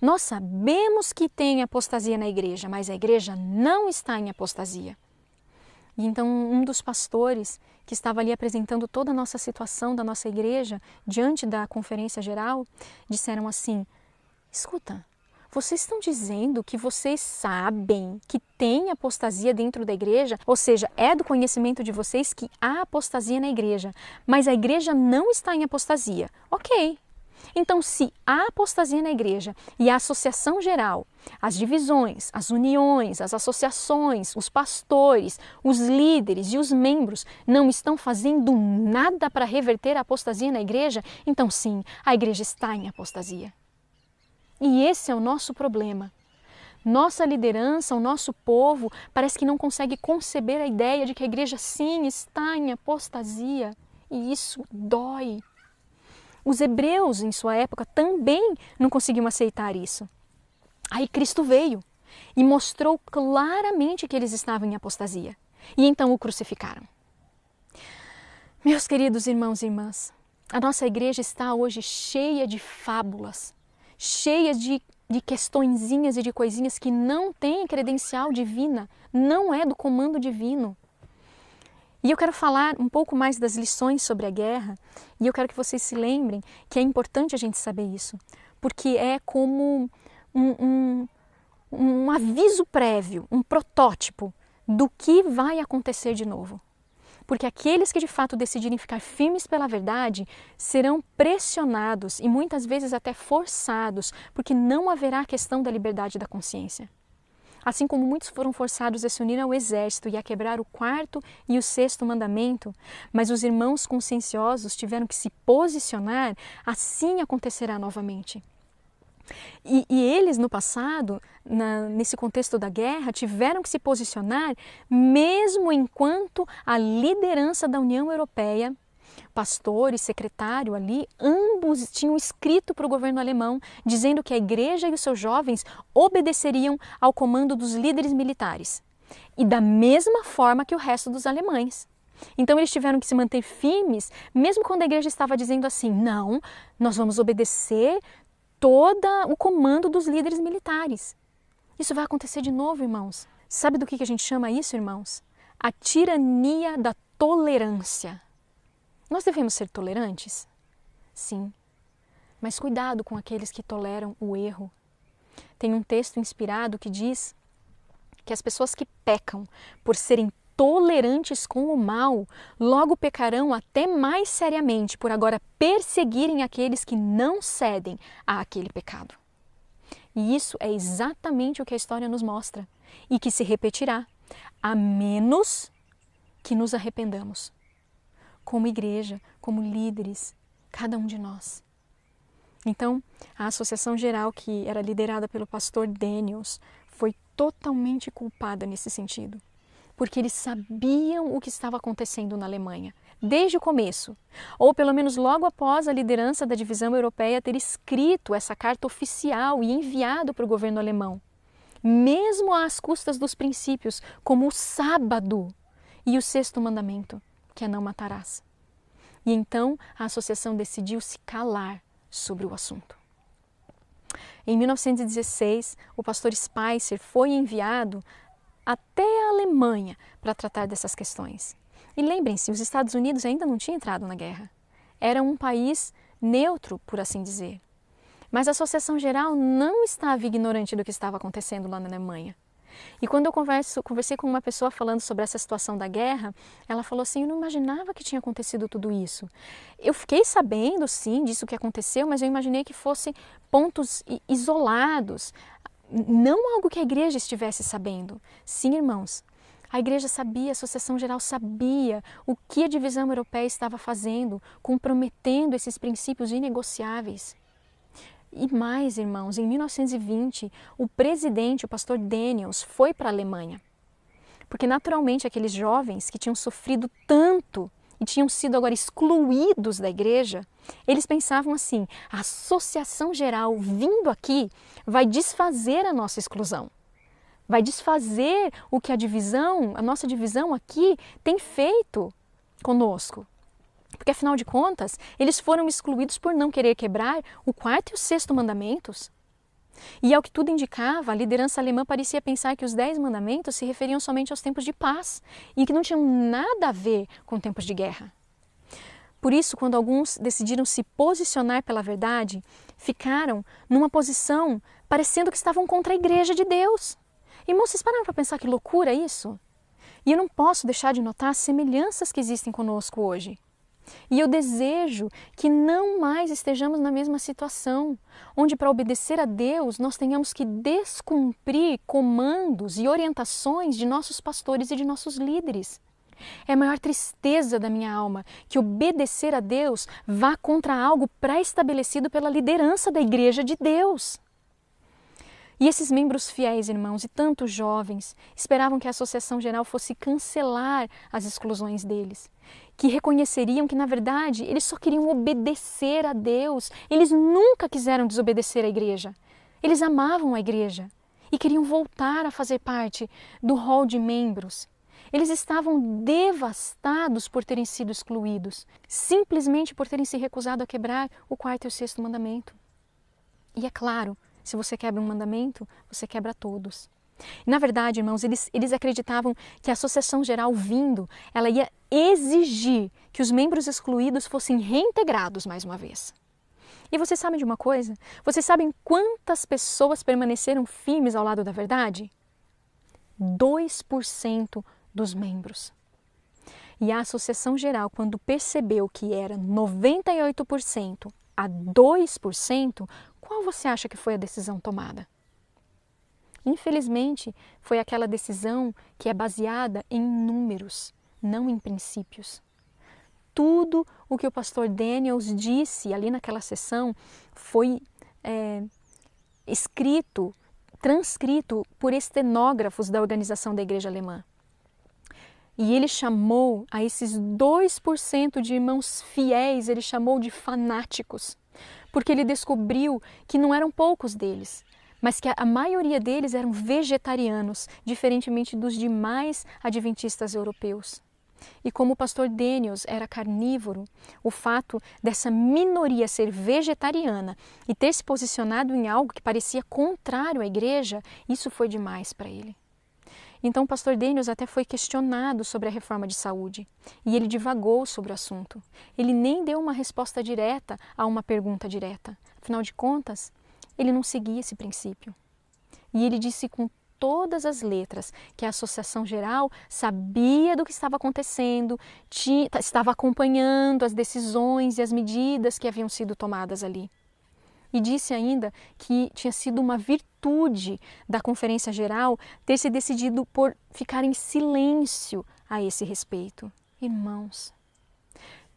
Nós sabemos que tem apostasia na igreja, mas a igreja não está em apostasia. E então um dos pastores que estava ali apresentando toda a nossa situação da nossa igreja diante da conferência geral, disseram assim: escuta, vocês estão dizendo que vocês sabem que tem apostasia dentro da igreja, ou seja, é do conhecimento de vocês que há apostasia na igreja, mas a igreja não está em apostasia. Ok. Então, se há apostasia na igreja e a associação geral, as divisões, as uniões, as associações, os pastores, os líderes e os membros não estão fazendo nada para reverter a apostasia na igreja, então sim, a igreja está em apostasia. E esse é o nosso problema. Nossa liderança, o nosso povo, parece que não consegue conceber a ideia de que a igreja sim está em apostasia. E isso dói. Os hebreus, em sua época, também não conseguiam aceitar isso. Aí Cristo veio e mostrou claramente que eles estavam em apostasia. E então o crucificaram. Meus queridos irmãos e irmãs, a nossa igreja está hoje cheia de fábulas, cheia de questõezinhas e de coisinhas que não têm credencial divina, não é do comando divino. E eu quero falar um pouco mais das lições sobre a guerra, e eu quero que vocês se lembrem que é importante a gente saber isso, porque é como um aviso prévio, um protótipo do que vai acontecer de novo. Porque aqueles que de fato decidirem ficar firmes pela verdade serão pressionados e muitas vezes até forçados, porque não haverá a questão da liberdade da consciência. Assim como muitos foram forçados a se unir ao exército e a quebrar o 4º e o 6º mandamento, mas os irmãos conscienciosos tiveram que se posicionar, assim acontecerá novamente. E eles no passado, nesse contexto da guerra, tiveram que se posicionar mesmo enquanto a liderança da União Europeia, pastor e secretário ali, ambos tinham escrito para o governo alemão dizendo que a igreja e os seus jovens obedeceriam ao comando dos líderes militares. E da mesma forma que o resto dos alemães. Então eles tiveram que se manter firmes, mesmo quando a igreja estava dizendo assim: não, nós vamos obedecer todo o comando dos líderes militares. Isso vai acontecer de novo, irmãos. Sabe do que a gente chama isso, irmãos? A tirania da tolerância. Nós devemos ser tolerantes? Sim. Mas cuidado com aqueles que toleram o erro. Tem um texto inspirado que diz que as pessoas que pecam por serem tolerantes com o mal, logo pecarão até mais seriamente por agora perseguirem aqueles que não cedem àquele pecado. E isso é exatamente o que a história nos mostra e que se repetirá, a menos que nos arrependamos. Como igreja, como líderes, cada um de nós. Então, a Associação Geral, que era liderada pelo pastor Daniels, foi totalmente culpada nesse sentido, porque eles sabiam o que estava acontecendo na Alemanha, desde o começo, ou pelo menos logo após a liderança da divisão europeia ter escrito essa carta oficial e enviado para o governo alemão, mesmo às custas dos princípios, como o sábado e o 6º mandamento, que é não matarás. E então a associação decidiu se calar sobre o assunto. Em 1916, o pastor Spicer foi enviado até a Alemanha para tratar dessas questões. E lembrem-se, os Estados Unidos ainda não tinham entrado na guerra. Era um país neutro, por assim dizer. Mas a Associação Geral não estava ignorante do que estava acontecendo lá na Alemanha. E quando eu conversei com uma pessoa falando sobre essa situação da guerra, ela falou assim: eu não imaginava que tinha acontecido tudo isso. Eu fiquei sabendo, sim, disso que aconteceu, mas eu imaginei que fossem pontos isolados, não algo que a igreja estivesse sabendo. Sim, irmãos, a igreja sabia, a Associação Geral sabia o que a divisão europeia estava fazendo, comprometendo esses princípios inegociáveis. E mais, irmãos, em 1920, o presidente, o pastor Daniels, foi para a Alemanha. Porque naturalmente aqueles jovens que tinham sofrido tanto e tinham sido agora excluídos da igreja, eles pensavam assim: a Associação Geral vindo aqui vai desfazer a nossa exclusão. Vai desfazer o que a nossa divisão aqui tem feito conosco. Porque afinal de contas, eles foram excluídos por não querer quebrar o 4º e o 6º mandamentos. E ao que tudo indicava, a liderança alemã parecia pensar que os 10 mandamentos se referiam somente aos tempos de paz e que não tinham nada a ver com tempos de guerra. Por isso, quando alguns decidiram se posicionar pela verdade, ficaram numa posição parecendo que estavam contra a igreja de Deus. Irmãos, vocês pararam para pensar que loucura isso? E eu não posso deixar de notar as semelhanças que existem conosco hoje. E eu desejo que não mais estejamos na mesma situação, onde para obedecer a Deus nós tenhamos que descumprir comandos e orientações de nossos pastores e de nossos líderes. É a maior tristeza da minha alma que obedecer a Deus vá contra algo pré-estabelecido pela liderança da Igreja de Deus. E esses membros fiéis, irmãos, e tantos jovens, esperavam que a Associação Geral fosse cancelar as exclusões deles, que reconheceriam que, na verdade, eles só queriam obedecer a Deus. Eles nunca quiseram desobedecer à igreja. Eles amavam a igreja e queriam voltar a fazer parte do rol de membros. Eles estavam devastados por terem sido excluídos, simplesmente por terem se recusado a quebrar o 4º e o 6º mandamento. E é claro, se você quebra um mandamento, você quebra todos. E, na verdade, irmãos, eles acreditavam que a Associação Geral vindo, ela ia exigir que os membros excluídos fossem reintegrados mais uma vez. E vocês sabem de uma coisa? Vocês sabem quantas pessoas permaneceram firmes ao lado da verdade? 2% dos membros. E a Associação Geral, quando percebeu que era 98% a 2%, qual você acha que foi a decisão tomada? Infelizmente, foi aquela decisão que é baseada em números, não em princípios. Tudo o que o pastor Daniels disse ali naquela sessão foi escrito, transcrito por estenógrafos da organização da igreja alemã. E ele chamou a esses 2% de irmãos fiéis, ele chamou de fanáticos, porque ele descobriu que não eram poucos deles, mas que a maioria deles eram vegetarianos, diferentemente dos demais adventistas europeus. E como o pastor Daniels era carnívoro, o fato dessa minoria ser vegetariana e ter se posicionado em algo que parecia contrário à igreja, isso foi demais para ele. Então o pastor Daniels até foi questionado sobre a reforma de saúde e ele divagou sobre o assunto. Ele nem deu uma resposta direta a uma pergunta direta. Afinal de contas, ele não seguia esse princípio. E ele disse com todas as letras que a Associação Geral sabia do que estava acontecendo, estava acompanhando as decisões e as medidas que haviam sido tomadas ali. E disse ainda que tinha sido uma virtude da Conferência Geral ter se decidido por ficar em silêncio a esse respeito. Irmãos,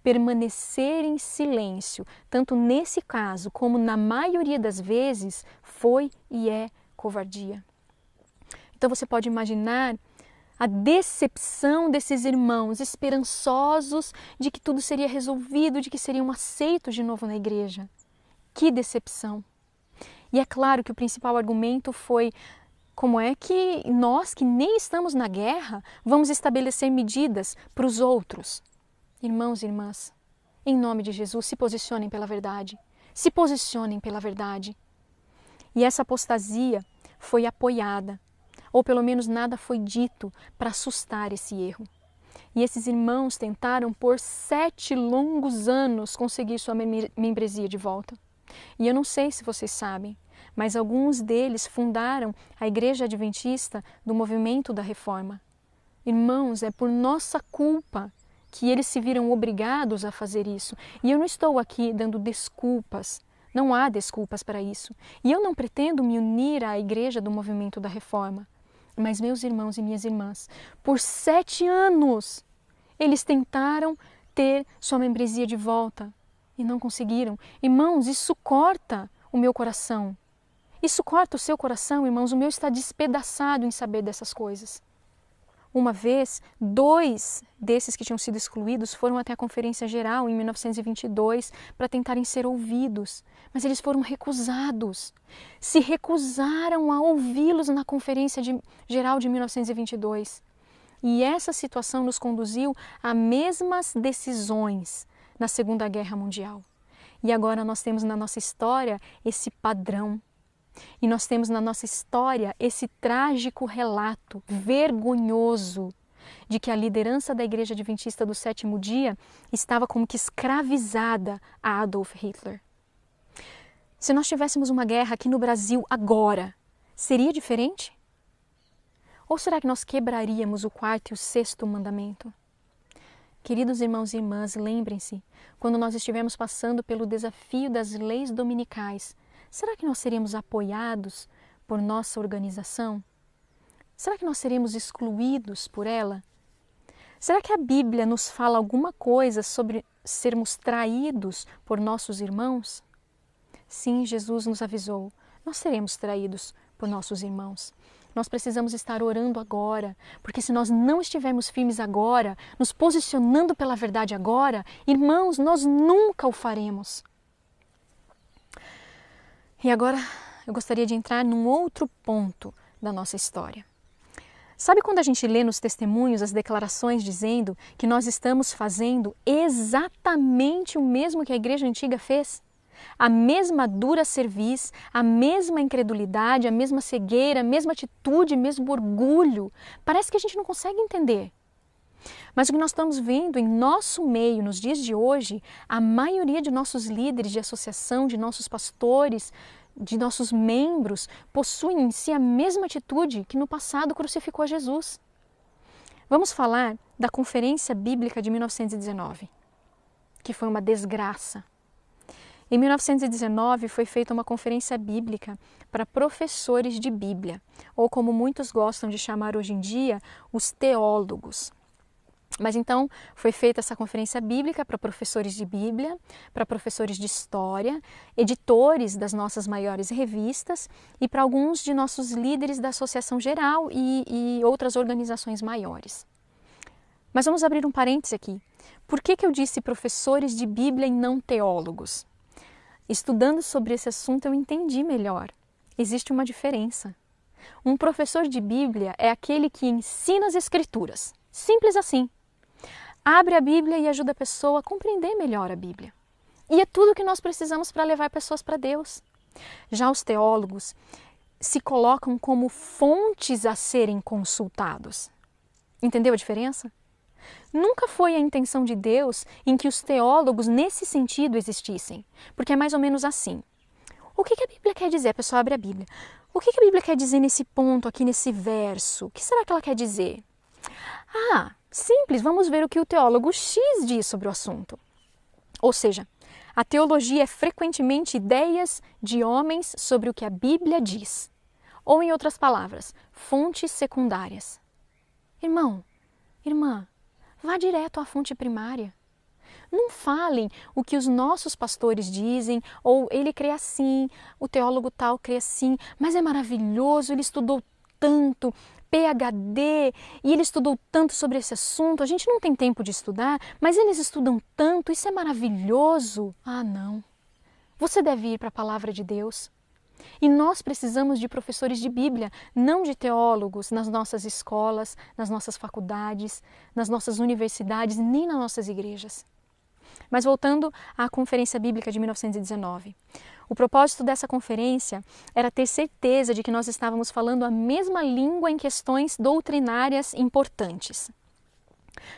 permanecer em silêncio, tanto nesse caso como na maioria das vezes, foi e é covardia. Então você pode imaginar a decepção desses irmãos esperançosos de que tudo seria resolvido, de que seriam aceitos de novo na igreja. Que decepção! E é claro que o principal argumento foi: como é que nós, que nem estamos na guerra, vamos estabelecer medidas para os outros? Irmãos e irmãs, em nome de Jesus, se posicionem pela verdade. Se posicionem pela verdade. E essa apostasia foi apoiada, ou pelo menos nada foi dito para assustar esse erro. E esses irmãos tentaram por 7 longos anos conseguir sua membresia de volta. E eu não sei se vocês sabem, mas alguns deles fundaram a Igreja Adventista do Movimento da Reforma. Irmãos, é por nossa culpa que eles se viram obrigados a fazer isso. E eu não estou aqui dando desculpas, não há desculpas para isso. E eu não pretendo me unir à Igreja do Movimento da Reforma. Mas meus irmãos e minhas irmãs, por 7 anos, eles tentaram ter sua membresia de volta. E não conseguiram. Irmãos, isso corta o meu coração. Isso corta o seu coração, irmãos. O meu está despedaçado em saber dessas coisas. Uma vez, 2 desses que tinham sido excluídos foram até a Conferência Geral em 1922 para tentarem ser ouvidos. Mas eles foram recusados. Se recusaram a ouvi-los na Conferência Geral de 1922. E essa situação nos conduziu a mesmas decisões na Segunda Guerra Mundial. E agora nós temos na nossa história esse padrão. E nós temos na nossa história esse trágico relato vergonhoso de que a liderança da Igreja Adventista do Sétimo Dia estava como que escravizada a Adolf Hitler. Se nós tivéssemos uma guerra aqui no Brasil agora, seria diferente? Ou será que nós quebraríamos o quarto e o sexto mandamento? Queridos irmãos e irmãs, lembrem-se, quando nós estivermos passando pelo desafio das leis dominicais, será que nós seríamos apoiados por nossa organização? Será que nós seremos excluídos por ela? Será que a Bíblia nos fala alguma coisa sobre sermos traídos por nossos irmãos? Sim, Jesus nos avisou, nós seremos traídos por nossos irmãos. Nós precisamos estar orando agora, porque se nós não estivermos firmes agora, nos posicionando pela verdade agora, irmãos, nós nunca o faremos. E agora eu gostaria de entrar num outro ponto da nossa história. Sabe quando a gente lê nos testemunhos as declarações dizendo que nós estamos fazendo exatamente o mesmo que a igreja antiga fez? A mesma dura cerviz, a mesma incredulidade, a mesma cegueira, a mesma atitude, o mesmo orgulho. Parece que a gente não consegue entender. Mas o que nós estamos vendo em nosso meio, nos dias de hoje, a maioria de nossos líderes de associação, de nossos pastores, de nossos membros, possuem em si a mesma atitude que no passado crucificou Jesus. Vamos falar da Conferência Bíblica de 1919, que foi uma desgraça. Em 1919 foi feita uma conferência bíblica para professores de Bíblia, ou como muitos gostam de chamar hoje em dia, os teólogos. Mas então foi feita essa conferência bíblica para professores de Bíblia, para professores de História, editores das nossas maiores revistas e para alguns de nossos líderes da Associação Geral e outras organizações maiores. Mas vamos abrir um parêntese aqui. Por que eu disse professores de Bíblia e não teólogos? Estudando sobre esse assunto eu entendi melhor. Existe uma diferença. Um professor de Bíblia é aquele que ensina as Escrituras. Simples assim. Abre a Bíblia e ajuda a pessoa a compreender melhor a Bíblia. E é tudo o que nós precisamos para levar pessoas para Deus. Já os teólogos se colocam como fontes a serem consultados. Entendeu a diferença? Nunca foi a intenção de Deus em que os teólogos nesse sentido existissem, porque é mais ou menos assim. O que a Bíblia quer dizer? A pessoa abre a Bíblia. O que a Bíblia quer dizer nesse ponto aqui, nesse verso? O que será que ela quer dizer? Ah, simples, vamos ver o que o teólogo X diz sobre o assunto. Ou seja, a teologia é frequentemente ideias de homens sobre o que a Bíblia diz. Ou, em outras palavras, fontes secundárias. Irmão, irmã, vá direto à fonte primária. Não falem o que os nossos pastores dizem, ou ele crê assim, o teólogo tal crê assim, mas é maravilhoso, ele estudou tanto, PhD, e ele estudou tanto sobre esse assunto, a gente não tem tempo de estudar, mas eles estudam tanto, isso é maravilhoso. Ah, não. Você deve ir para a palavra de Deus. E nós precisamos de professores de Bíblia, não de teólogos nas nossas escolas, nas nossas faculdades, nas nossas universidades, nem nas nossas igrejas. Mas voltando à Conferência Bíblica de 1919. O propósito dessa conferência era ter certeza de que nós estávamos falando a mesma língua em questões doutrinárias importantes.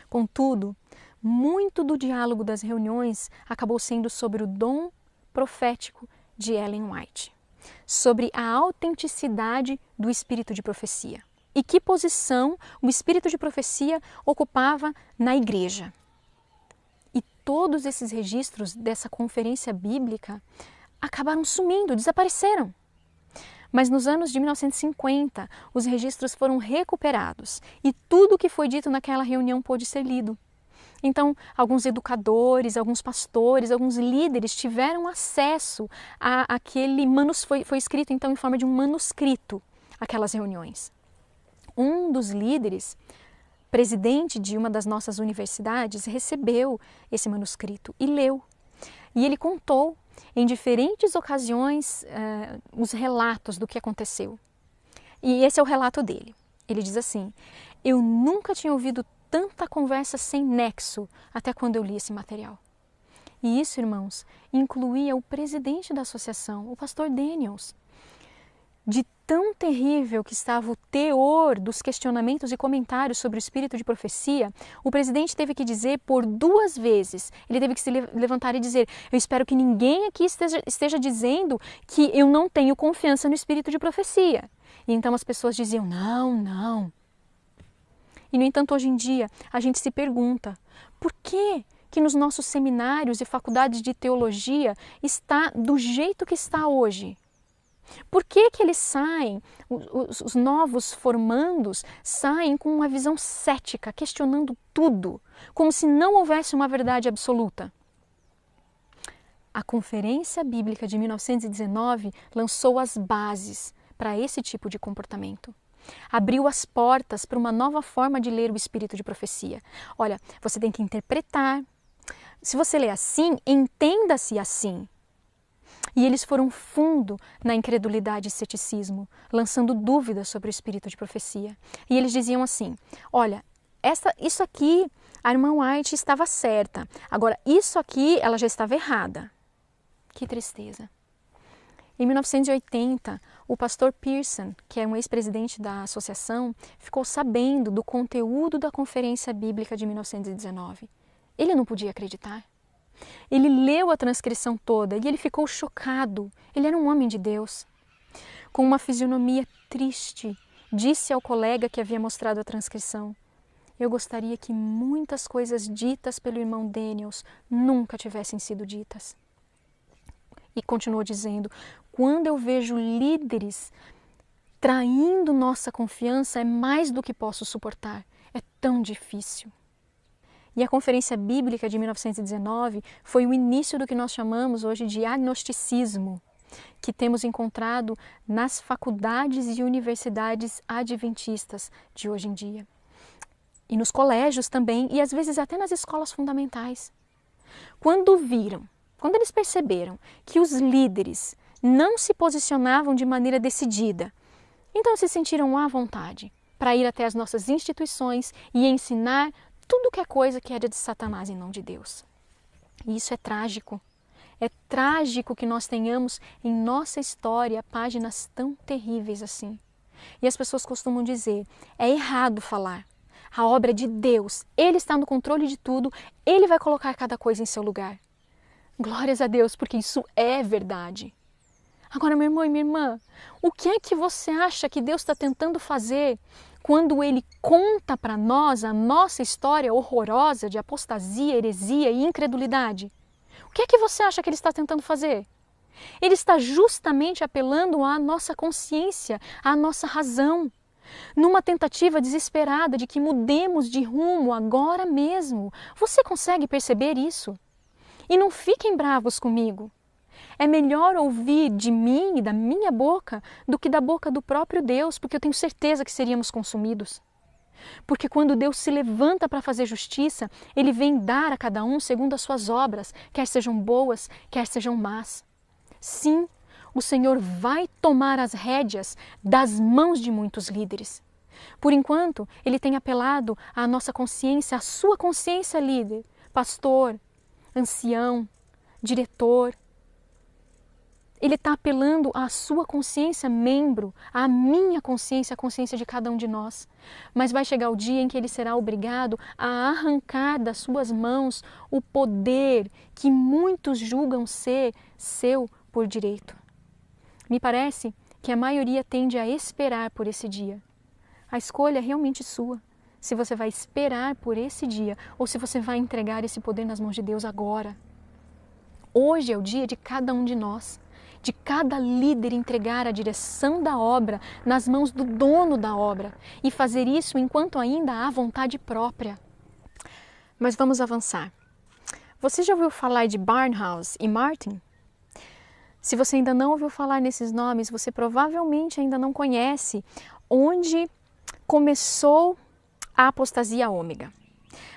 Contudo, muito do diálogo das reuniões acabou sendo sobre o dom profético de Ellen White, sobre a autenticidade do espírito de profecia e que posição o espírito de profecia ocupava na igreja. E todos esses registros dessa conferência bíblica acabaram sumindo, desapareceram. Mas nos anos de 1950, os registros foram recuperados e tudo o que foi dito naquela reunião pôde ser lido. Então, alguns educadores, alguns pastores, alguns líderes tiveram acesso àquele manuscrito, foi escrito então em forma de um manuscrito, aquelas reuniões. Um dos líderes, presidente de uma das nossas universidades, recebeu esse manuscrito e leu. E ele contou em diferentes ocasiões os relatos do que aconteceu. E esse é o relato dele. Ele diz assim: eu nunca tinha ouvido tanta conversa sem nexo até quando eu li esse material. E isso, irmãos, incluía o presidente da associação, o pastor Daniels. de tão terrível que estava o teor dos questionamentos e comentários sobre o espírito de profecia, o presidente teve que dizer por 2 vezes, ele teve que se levantar e dizer: eu espero que ninguém aqui esteja dizendo que eu não tenho confiança no espírito de profecia. E então as pessoas diziam: não, não. E no entanto, hoje em dia, a gente se pergunta, por que nos nossos seminários e faculdades de teologia está do jeito que está hoje? Por que eles saem, os novos formandos saem com uma visão cética, questionando tudo, como se não houvesse uma verdade absoluta? A Conferência Bíblica de 1919 lançou as bases para esse tipo de comportamento. Abriu as portas para uma nova forma de ler o espírito de profecia. Olha, você tem que interpretar. Se você lê assim, entenda-se assim. E eles foram fundo na incredulidade e ceticismo, lançando dúvidas sobre o espírito de profecia. E eles diziam assim: olha, isso aqui, a irmã White estava certa. Agora, isso aqui, ela já estava errada. Que tristeza. Em 1980, o pastor Pearson, que é um ex-presidente da associação, ficou sabendo do conteúdo da Conferência Bíblica de 1919. Ele não podia acreditar. Ele leu a transcrição toda e ele ficou chocado. Ele era um homem de Deus. Com uma fisionomia triste, disse ao colega que havia mostrado a transcrição: eu gostaria que muitas coisas ditas pelo irmão Daniels nunca tivessem sido ditas. E continuou dizendo: quando eu vejo líderes traindo nossa confiança, é mais do que posso suportar. É tão difícil. E a Conferência Bíblica de 1919 foi o início do que nós chamamos hoje de agnosticismo, que temos encontrado nas faculdades e universidades adventistas de hoje em dia. E nos colégios também, e às vezes até nas escolas fundamentais. Quando eles perceberam que os líderes não se posicionavam de maneira decidida, então se sentiram à vontade para ir até as nossas instituições e ensinar tudo que é coisa que era de Satanás e não de Deus. E isso é trágico. É trágico que nós tenhamos em nossa história páginas tão terríveis assim. E as pessoas costumam dizer: é errado falar. A obra é de Deus. Ele está no controle de tudo. Ele vai colocar cada coisa em seu lugar. Glórias a Deus, porque isso é verdade. Agora, meu irmão e minha irmã, o que é que você acha que Deus está tentando fazer quando Ele conta para nós a nossa história horrorosa de apostasia, heresia e incredulidade? O que é que você acha que Ele está tentando fazer? Ele está justamente apelando à nossa consciência, à nossa razão, numa tentativa desesperada de que mudemos de rumo agora mesmo. Você consegue perceber isso? E não fiquem bravos comigo. É melhor ouvir de mim e da minha boca do que da boca do próprio Deus, porque eu tenho certeza que seríamos consumidos. Porque quando Deus se levanta para fazer justiça, Ele vem dar a cada um segundo as suas obras, quer sejam boas, quer sejam más. Sim, o Senhor vai tomar as rédeas das mãos de muitos líderes. Por enquanto, Ele tem apelado à nossa consciência, à sua consciência líder, pastor, ancião, diretor. Ele está apelando à sua consciência, membro, à minha consciência, a consciência de cada um de nós. Mas vai chegar o dia em que ele será obrigado a arrancar das suas mãos o poder que muitos julgam ser seu por direito. Me parece que a maioria tende a esperar por esse dia. A escolha é realmente sua. Se você vai esperar por esse dia ou se você vai entregar esse poder nas mãos de Deus agora. Hoje é o dia de cada um de nós. De cada líder entregar a direção da obra nas mãos do dono da obra e fazer isso enquanto ainda há vontade própria. Mas vamos avançar. Você já ouviu falar de Barnhouse e Martin? Se você ainda não ouviu falar nesses nomes, você provavelmente ainda não conhece onde começou a apostasia ômega.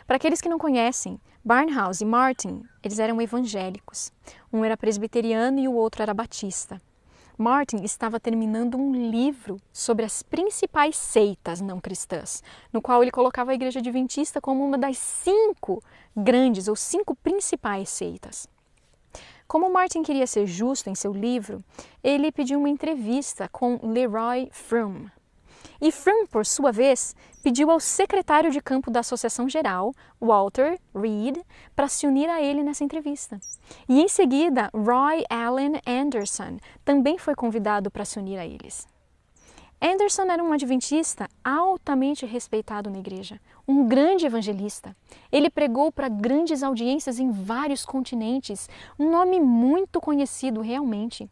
Para aqueles que não conhecem, Barnhouse e Martin, eles eram evangélicos. Um era presbiteriano e o outro era batista. Martin estava terminando um livro sobre as principais seitas não cristãs, no qual ele colocava a Igreja Adventista como uma das 5 grandes ou 5 principais seitas. Como Martin queria ser justo em seu livro, ele pediu uma entrevista com Leroy Froome. E Froome, por sua vez, pediu ao secretário de campo da Associação Geral, Walter Reed, para se unir a ele nessa entrevista. E em seguida, Roy Allen Anderson também foi convidado para se unir a eles. Anderson era um adventista altamente respeitado na igreja, um grande evangelista. Ele pregou para grandes audiências em vários continentes, um nome muito conhecido realmente.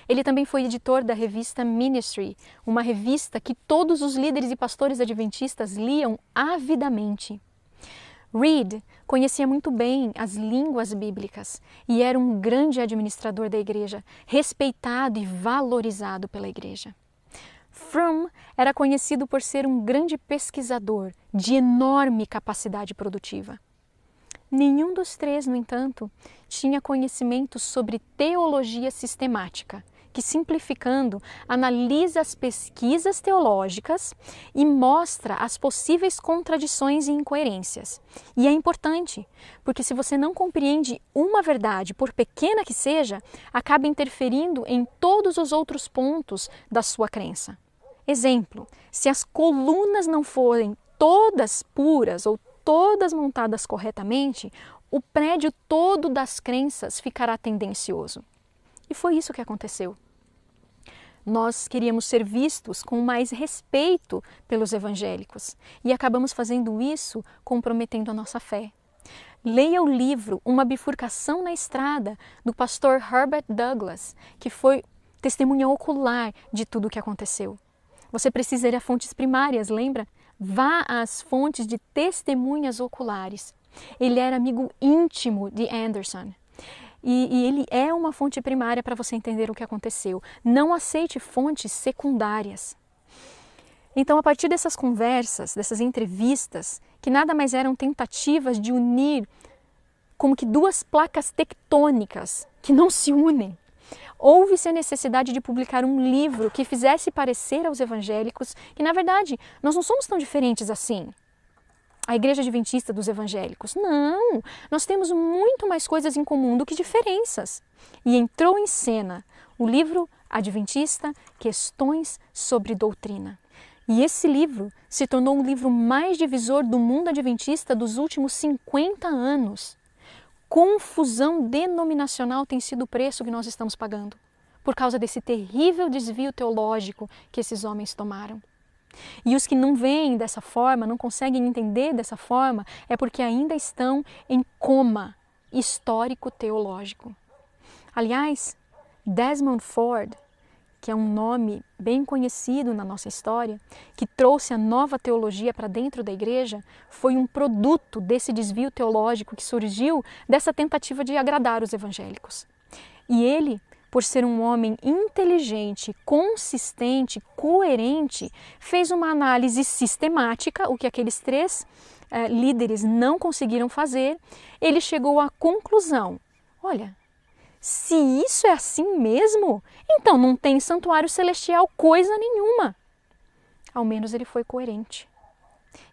Ele também foi editor da revista Ministry, uma revista que todos os líderes e pastores adventistas liam avidamente. Reed conhecia muito bem as línguas bíblicas e era um grande administrador da igreja, respeitado e valorizado pela igreja. Froome era conhecido por ser um grande pesquisador de enorme capacidade produtiva. Nenhum dos três, no entanto, tinha conhecimento sobre teologia sistemática, que, simplificando, analisa as pesquisas teológicas e mostra as possíveis contradições e incoerências. E é importante, porque se você não compreende uma verdade, por pequena que seja, acaba interferindo em todos os outros pontos da sua crença. Exemplo, se as colunas não forem todas puras ou todas montadas corretamente, o prédio todo das crenças ficará tendencioso. E foi isso que aconteceu. Nós queríamos ser vistos com mais respeito pelos evangélicos e acabamos fazendo isso comprometendo a nossa fé. Leia o livro Uma Bifurcação na Estrada, do pastor Herbert Douglas, que foi testemunha ocular de tudo o que aconteceu. Você precisa ir a fontes primárias, lembra? Vá às fontes de testemunhas oculares. Ele era amigo íntimo de Anderson. E ele é uma fonte primária para você entender o que aconteceu. Não aceite fontes secundárias. Então, a partir dessas conversas, dessas entrevistas, que nada mais eram tentativas de unir como que duas placas tectônicas que não se unem, houve-se a necessidade de publicar um livro que fizesse parecer aos evangélicos que, na verdade, nós não somos tão diferentes assim. A Igreja Adventista dos evangélicos. Não, nós temos muito mais coisas em comum do que diferenças. E entrou em cena o livro Adventista, Questões sobre Doutrina. E esse livro se tornou o livro mais divisor do mundo adventista dos últimos 50 anos. Confusão denominacional tem sido o preço que nós estamos pagando, por causa desse terrível desvio teológico que esses homens tomaram. E os que não veem dessa forma, não conseguem entender dessa forma, é porque ainda estão em coma histórico-teológico. Aliás, Desmond Ford, que é um nome bem conhecido na nossa história, que trouxe a nova teologia para dentro da igreja, foi um produto desse desvio teológico que surgiu dessa tentativa de agradar os evangélicos. E ele, por ser um homem inteligente, consistente, coerente, fez uma análise sistemática, o que aqueles três líderes não conseguiram fazer. Ele chegou à conclusão: olha, se isso é assim mesmo, então não tem santuário celestial coisa nenhuma. Ao menos ele foi coerente.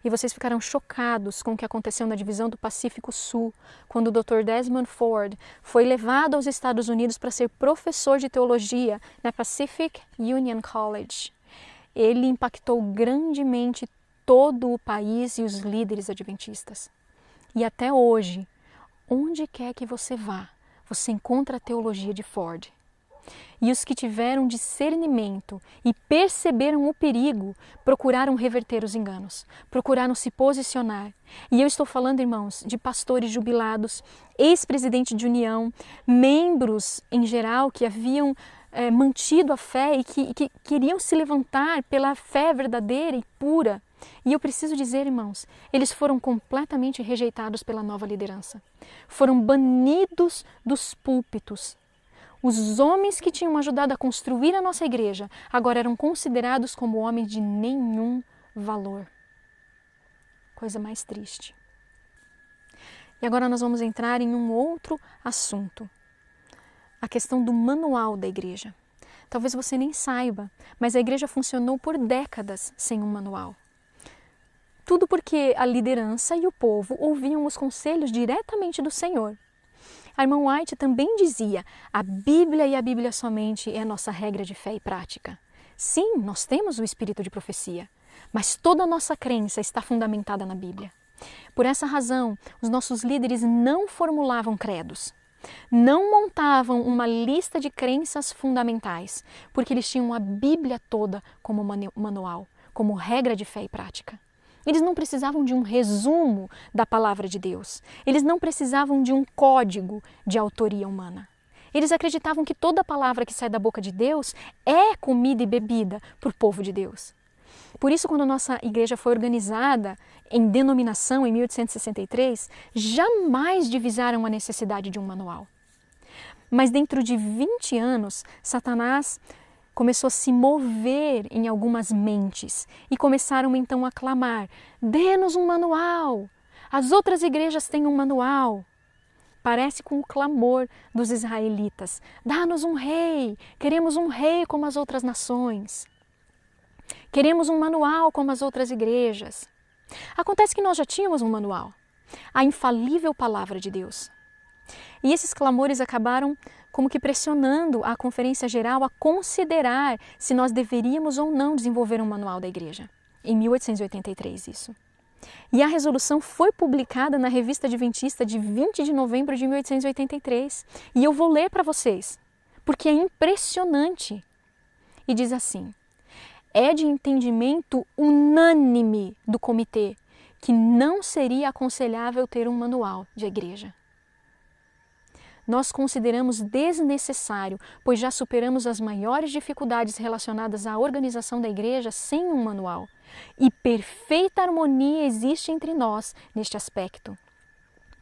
E vocês ficaram chocados com o que aconteceu na divisão do Pacífico Sul, quando o Dr. Desmond Ford foi levado aos Estados Unidos para ser professor de teologia na Pacific Union College. Ele impactou grandemente todo o país e os líderes adventistas. E até hoje, onde quer que você vá, você encontra a teologia de Ford. E os que tiveram discernimento e perceberam o perigo, procuraram reverter os enganos, procuraram se posicionar. E eu estou falando, irmãos, de pastores jubilados, ex-presidente de união, membros em geral que haviam mantido a fé e que queriam se levantar pela fé verdadeira e pura. E eu preciso dizer, irmãos, eles foram completamente rejeitados pela nova liderança. Foram banidos dos púlpitos. Os homens que tinham ajudado a construir a nossa igreja agora eram considerados como homens de nenhum valor. Coisa mais triste. E agora nós vamos entrar em um outro assunto. A questão do manual da igreja. Talvez você nem saiba, mas a igreja funcionou por décadas sem um manual. Tudo porque a liderança e o povo ouviam os conselhos diretamente do Senhor. A irmã White também dizia: a Bíblia e a Bíblia somente é a nossa regra de fé e prática. Sim, nós temos o espírito de profecia, mas toda a nossa crença está fundamentada na Bíblia. Por essa razão, os nossos líderes não formulavam credos, não montavam uma lista de crenças fundamentais, porque eles tinham a Bíblia toda como manual, como regra de fé e prática. Eles não precisavam de um resumo da palavra de Deus. Eles não precisavam de um código de autoria humana. Eles acreditavam que toda palavra que sai da boca de Deus é comida e bebida para o povo de Deus. Por isso, quando a nossa igreja foi organizada em denominação em 1863, jamais divisaram a necessidade de um manual. Mas dentro de 20 anos, Satanás começou a se mover em algumas mentes e começaram então a clamar: dê-nos um manual, as outras igrejas têm um manual. Parece com o clamor dos israelitas: dá-nos um rei, queremos um rei como as outras nações. Queremos um manual como as outras igrejas. Acontece que nós já tínhamos um manual, a infalível palavra de Deus. E esses clamores acabaram como que pressionando a Conferência Geral a considerar se nós deveríamos ou não desenvolver um manual da igreja. Em 1883, isso. E a resolução foi publicada na Revista Adventista de 20 de novembro de 1883. E eu vou ler para vocês, porque é impressionante. E diz assim: é de entendimento unânime do comitê que não seria aconselhável ter um manual de igreja. Nós consideramos desnecessário, pois já superamos as maiores dificuldades relacionadas à organização da igreja sem um manual. E perfeita harmonia existe entre nós neste aspecto.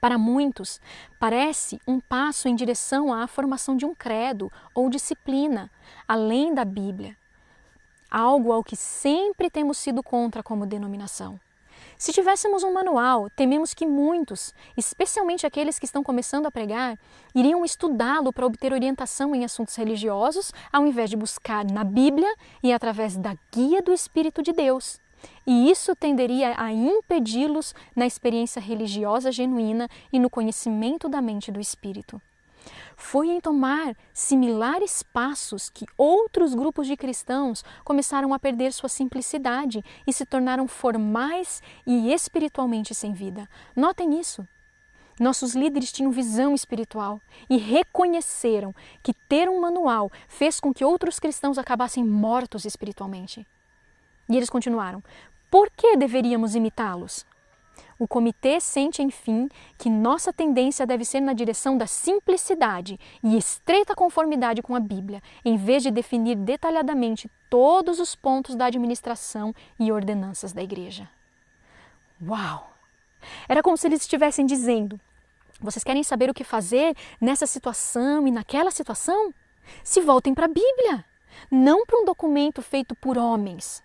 Para muitos, parece um passo em direção à formação de um credo ou disciplina, além da Bíblia. Algo ao que sempre temos sido contra como denominação. Se tivéssemos um manual, tememos que muitos, especialmente aqueles que estão começando a pregar, iriam estudá-lo para obter orientação em assuntos religiosos, ao invés de buscar na Bíblia e através da guia do Espírito de Deus. E isso tenderia a impedi-los na experiência religiosa genuína e no conhecimento da mente do Espírito. Foi em tomar similares passos que outros grupos de cristãos começaram a perder sua simplicidade e se tornaram formais e espiritualmente sem vida. Notem isso. Nossos líderes tinham visão espiritual e reconheceram que ter um manual fez com que outros cristãos acabassem mortos espiritualmente. E eles continuaram: por que deveríamos imitá-los? O comitê sente, enfim, que nossa tendência deve ser na direção da simplicidade e estreita conformidade com a Bíblia, em vez de definir detalhadamente todos os pontos da administração e ordenanças da igreja. Uau! Era como se eles estivessem dizendo: vocês querem saber o que fazer nessa situação e naquela situação? Se voltem para a Bíblia, não para um documento feito por homens.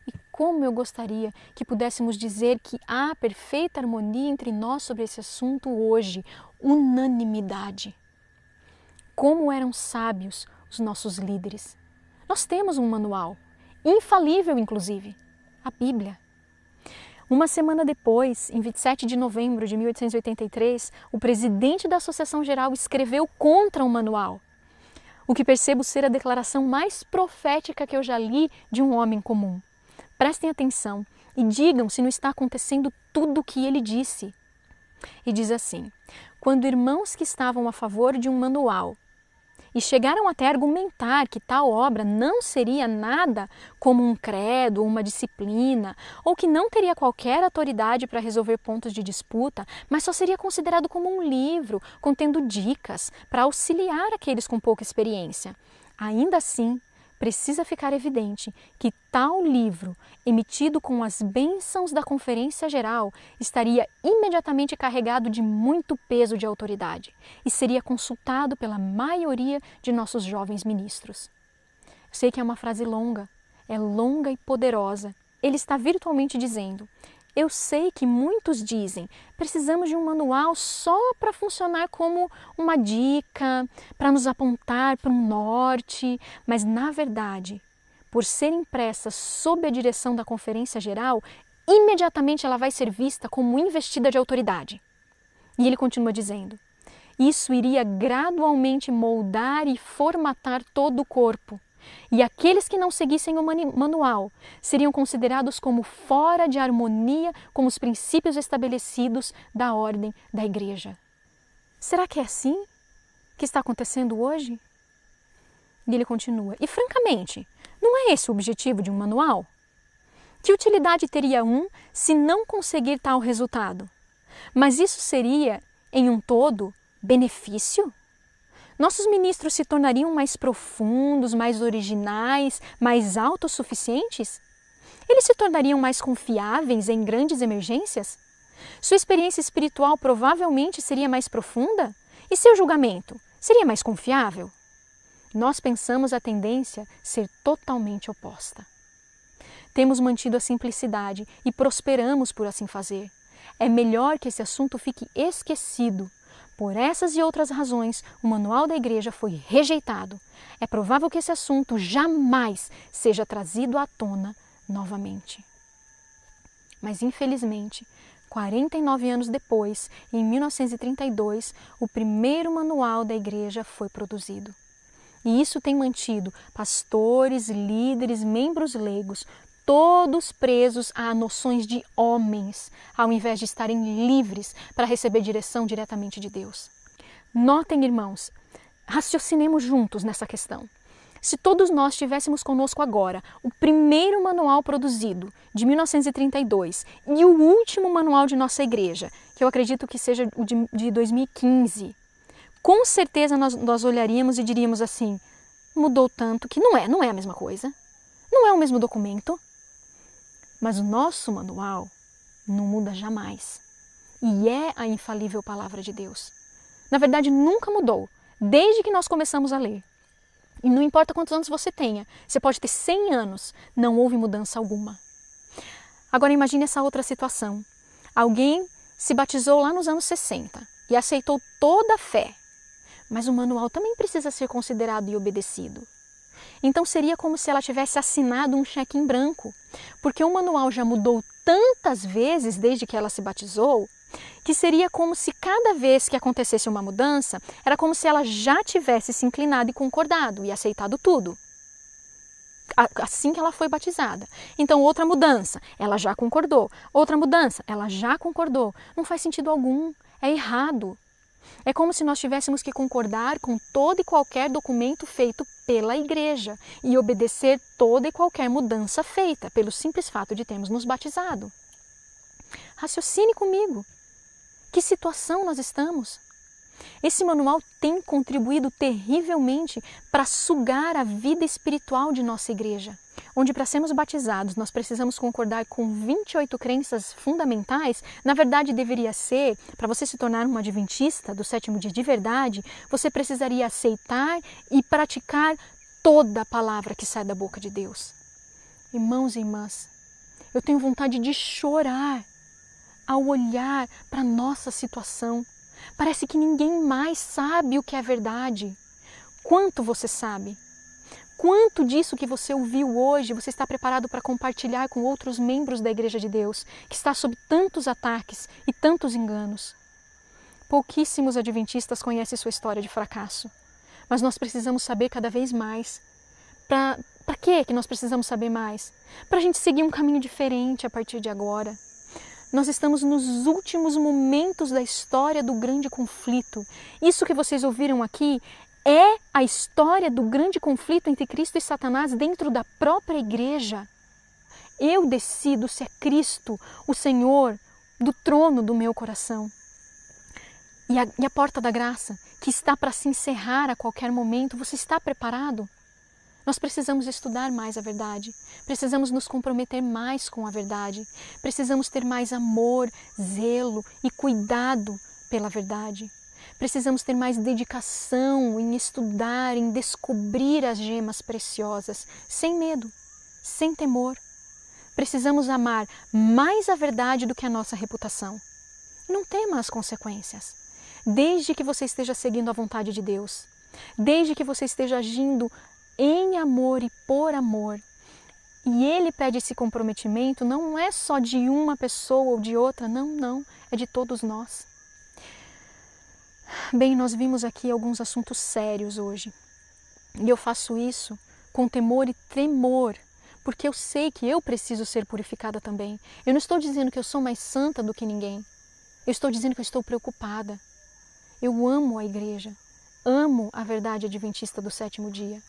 E como eu gostaria que pudéssemos dizer que há perfeita harmonia entre nós sobre esse assunto hoje, unanimidade. Como eram sábios os nossos líderes. Nós temos um manual, infalível inclusive, a Bíblia. Uma semana depois, em 27 de novembro de 1883, o presidente da Associação Geral escreveu contra o manual, o que percebo ser a declaração mais profética que eu já li de um homem comum. Prestem atenção e digam se não está acontecendo tudo o que ele disse. E diz assim: quando irmãos que estavam a favor de um manual e chegaram até a argumentar que tal obra não seria nada como um credo ou uma disciplina, ou que não teria qualquer autoridade para resolver pontos de disputa, mas só seria considerado como um livro contendo dicas para auxiliar aqueles com pouca experiência, ainda assim, precisa ficar evidente que tal livro, emitido com as bênçãos da Conferência Geral, estaria imediatamente carregado de muito peso de autoridade e seria consultado pela maioria de nossos jovens ministros. Eu sei que é uma frase longa, é longa e poderosa. Ele está virtualmente dizendo: eu sei que muitos dizem, precisamos de um manual só para funcionar como uma dica, para nos apontar para um norte, mas na verdade, por ser impressa sob a direção da Conferência Geral, imediatamente ela vai ser vista como investida de autoridade. E ele continua dizendo: Isso iria gradualmente moldar e formatar todo o corpo. E aqueles que não seguissem o manual seriam considerados como fora de harmonia com os princípios estabelecidos da ordem da igreja. Será que é assim que está acontecendo hoje? E ele continua, e francamente, não é esse o objetivo de um manual? Que utilidade teria um se não conseguir tal resultado? Mas isso seria, em um todo, benefício? Nossos ministros se tornariam mais profundos, mais originais, mais autossuficientes? Eles se tornariam mais confiáveis em grandes emergências? Sua experiência espiritual provavelmente seria mais profunda? E seu julgamento seria mais confiável? Nós pensamos a tendência ser totalmente oposta. Temos mantido a simplicidade e prosperamos por assim fazer. É melhor que esse assunto fique esquecido. Por essas e outras razões, o manual da igreja foi rejeitado. É provável que esse assunto jamais seja trazido à tona novamente. Mas, infelizmente, 49 anos depois, em 1932, o primeiro manual da igreja foi produzido. E isso tem mantido pastores, líderes, membros leigos, todos presos a noções de homens, ao invés de estarem livres para receber direção diretamente de Deus. Notem, irmãos, raciocinemos juntos nessa questão. Se todos nós tivéssemos conosco agora o primeiro manual produzido, de 1932, e o último manual de nossa igreja, que eu acredito que seja o de 2015, com certeza nós olharíamos e diríamos assim, mudou tanto que não é a mesma coisa, não é o mesmo documento. Mas o nosso manual não muda jamais. E é a infalível palavra de Deus. Na verdade, nunca mudou, desde que nós começamos a ler. E não importa quantos anos você tenha, você pode ter 100 anos, não houve mudança alguma. Agora imagine essa outra situação. Alguém se batizou lá nos anos 60 e aceitou toda a fé. Mas o manual também precisa ser considerado e obedecido. Então seria como se ela tivesse assinado um cheque em branco, porque o manual já mudou tantas vezes desde que ela se batizou, que seria como se cada vez que acontecesse uma mudança, era como se ela já tivesse se inclinado e concordado e aceitado tudo. Assim que ela foi batizada. Então outra mudança, ela já concordou. Outra mudança, ela já concordou. Não faz sentido algum, é errado. É como se nós tivéssemos que concordar com todo e qualquer documento feito pela igreja e obedecer toda e qualquer mudança feita pelo simples fato de termos nos batizado. Raciocine comigo. Que situação nós estamos? Esse manual tem contribuído terrivelmente para sugar a vida espiritual de nossa igreja, onde para sermos batizados nós precisamos concordar com 28 crenças fundamentais. Na verdade deveria ser, para você se tornar um adventista do sétimo dia de verdade, você precisaria aceitar e praticar toda a palavra que sai da boca de Deus. Irmãos e irmãs, eu tenho vontade de chorar ao olhar para a nossa situação. Parece que ninguém mais sabe o que é verdade. Quanto você sabe? Quanto disso que você ouviu hoje você está preparado para compartilhar com outros membros da Igreja de Deus, que está sob tantos ataques e tantos enganos? Pouquíssimos adventistas conhecem sua história de fracasso, mas nós precisamos saber cada vez mais. Para que nós precisamos saber mais? Para a gente seguir um caminho diferente a partir de agora. Nós estamos nos últimos momentos da história do grande conflito. Isso que vocês ouviram aqui é a história do grande conflito entre Cristo e Satanás dentro da própria igreja. Eu decido se é Cristo, o Senhor, do trono do meu coração. E a porta da graça, que está para se encerrar a qualquer momento, você está preparado? Nós precisamos estudar mais a verdade, precisamos nos comprometer mais com a verdade, precisamos ter mais amor, zelo e cuidado pela verdade. Precisamos ter mais dedicação em estudar, em descobrir as gemas preciosas, sem medo, sem temor. Precisamos amar mais a verdade do que a nossa reputação. Não tema as consequências, desde que você esteja seguindo a vontade de Deus, desde que você esteja agindo em amor e por amor. E Ele pede esse comprometimento, não é só de uma pessoa ou de outra, não, é de todos nós. Bem, nós vimos aqui alguns assuntos sérios hoje. E eu faço isso com temor e tremor, porque eu sei que eu preciso ser purificada também. Eu não estou dizendo que eu sou mais santa do que ninguém. Eu estou dizendo que eu estou preocupada. Eu amo a igreja, amo a verdade adventista do sétimo dia.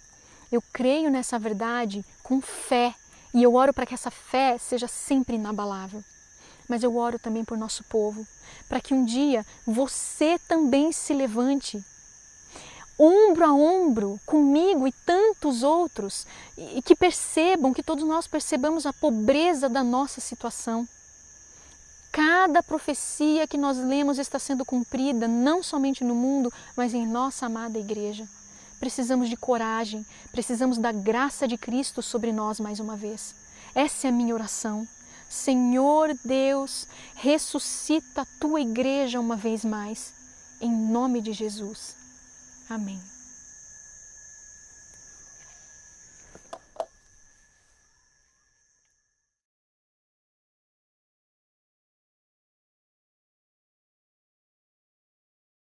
Eu creio nessa verdade com fé e eu oro para que essa fé seja sempre inabalável. Mas eu oro também por nosso povo, para que um dia você também se levante, ombro a ombro, comigo e tantos outros, e que percebam, que todos nós percebamos a pobreza da nossa situação. Cada profecia que nós lemos está sendo cumprida, não somente no mundo, mas em nossa amada igreja. Precisamos de coragem, precisamos da graça de Cristo sobre nós mais uma vez. Essa é a minha oração. Senhor Deus, ressuscita a tua igreja uma vez mais, em nome de Jesus. Amém.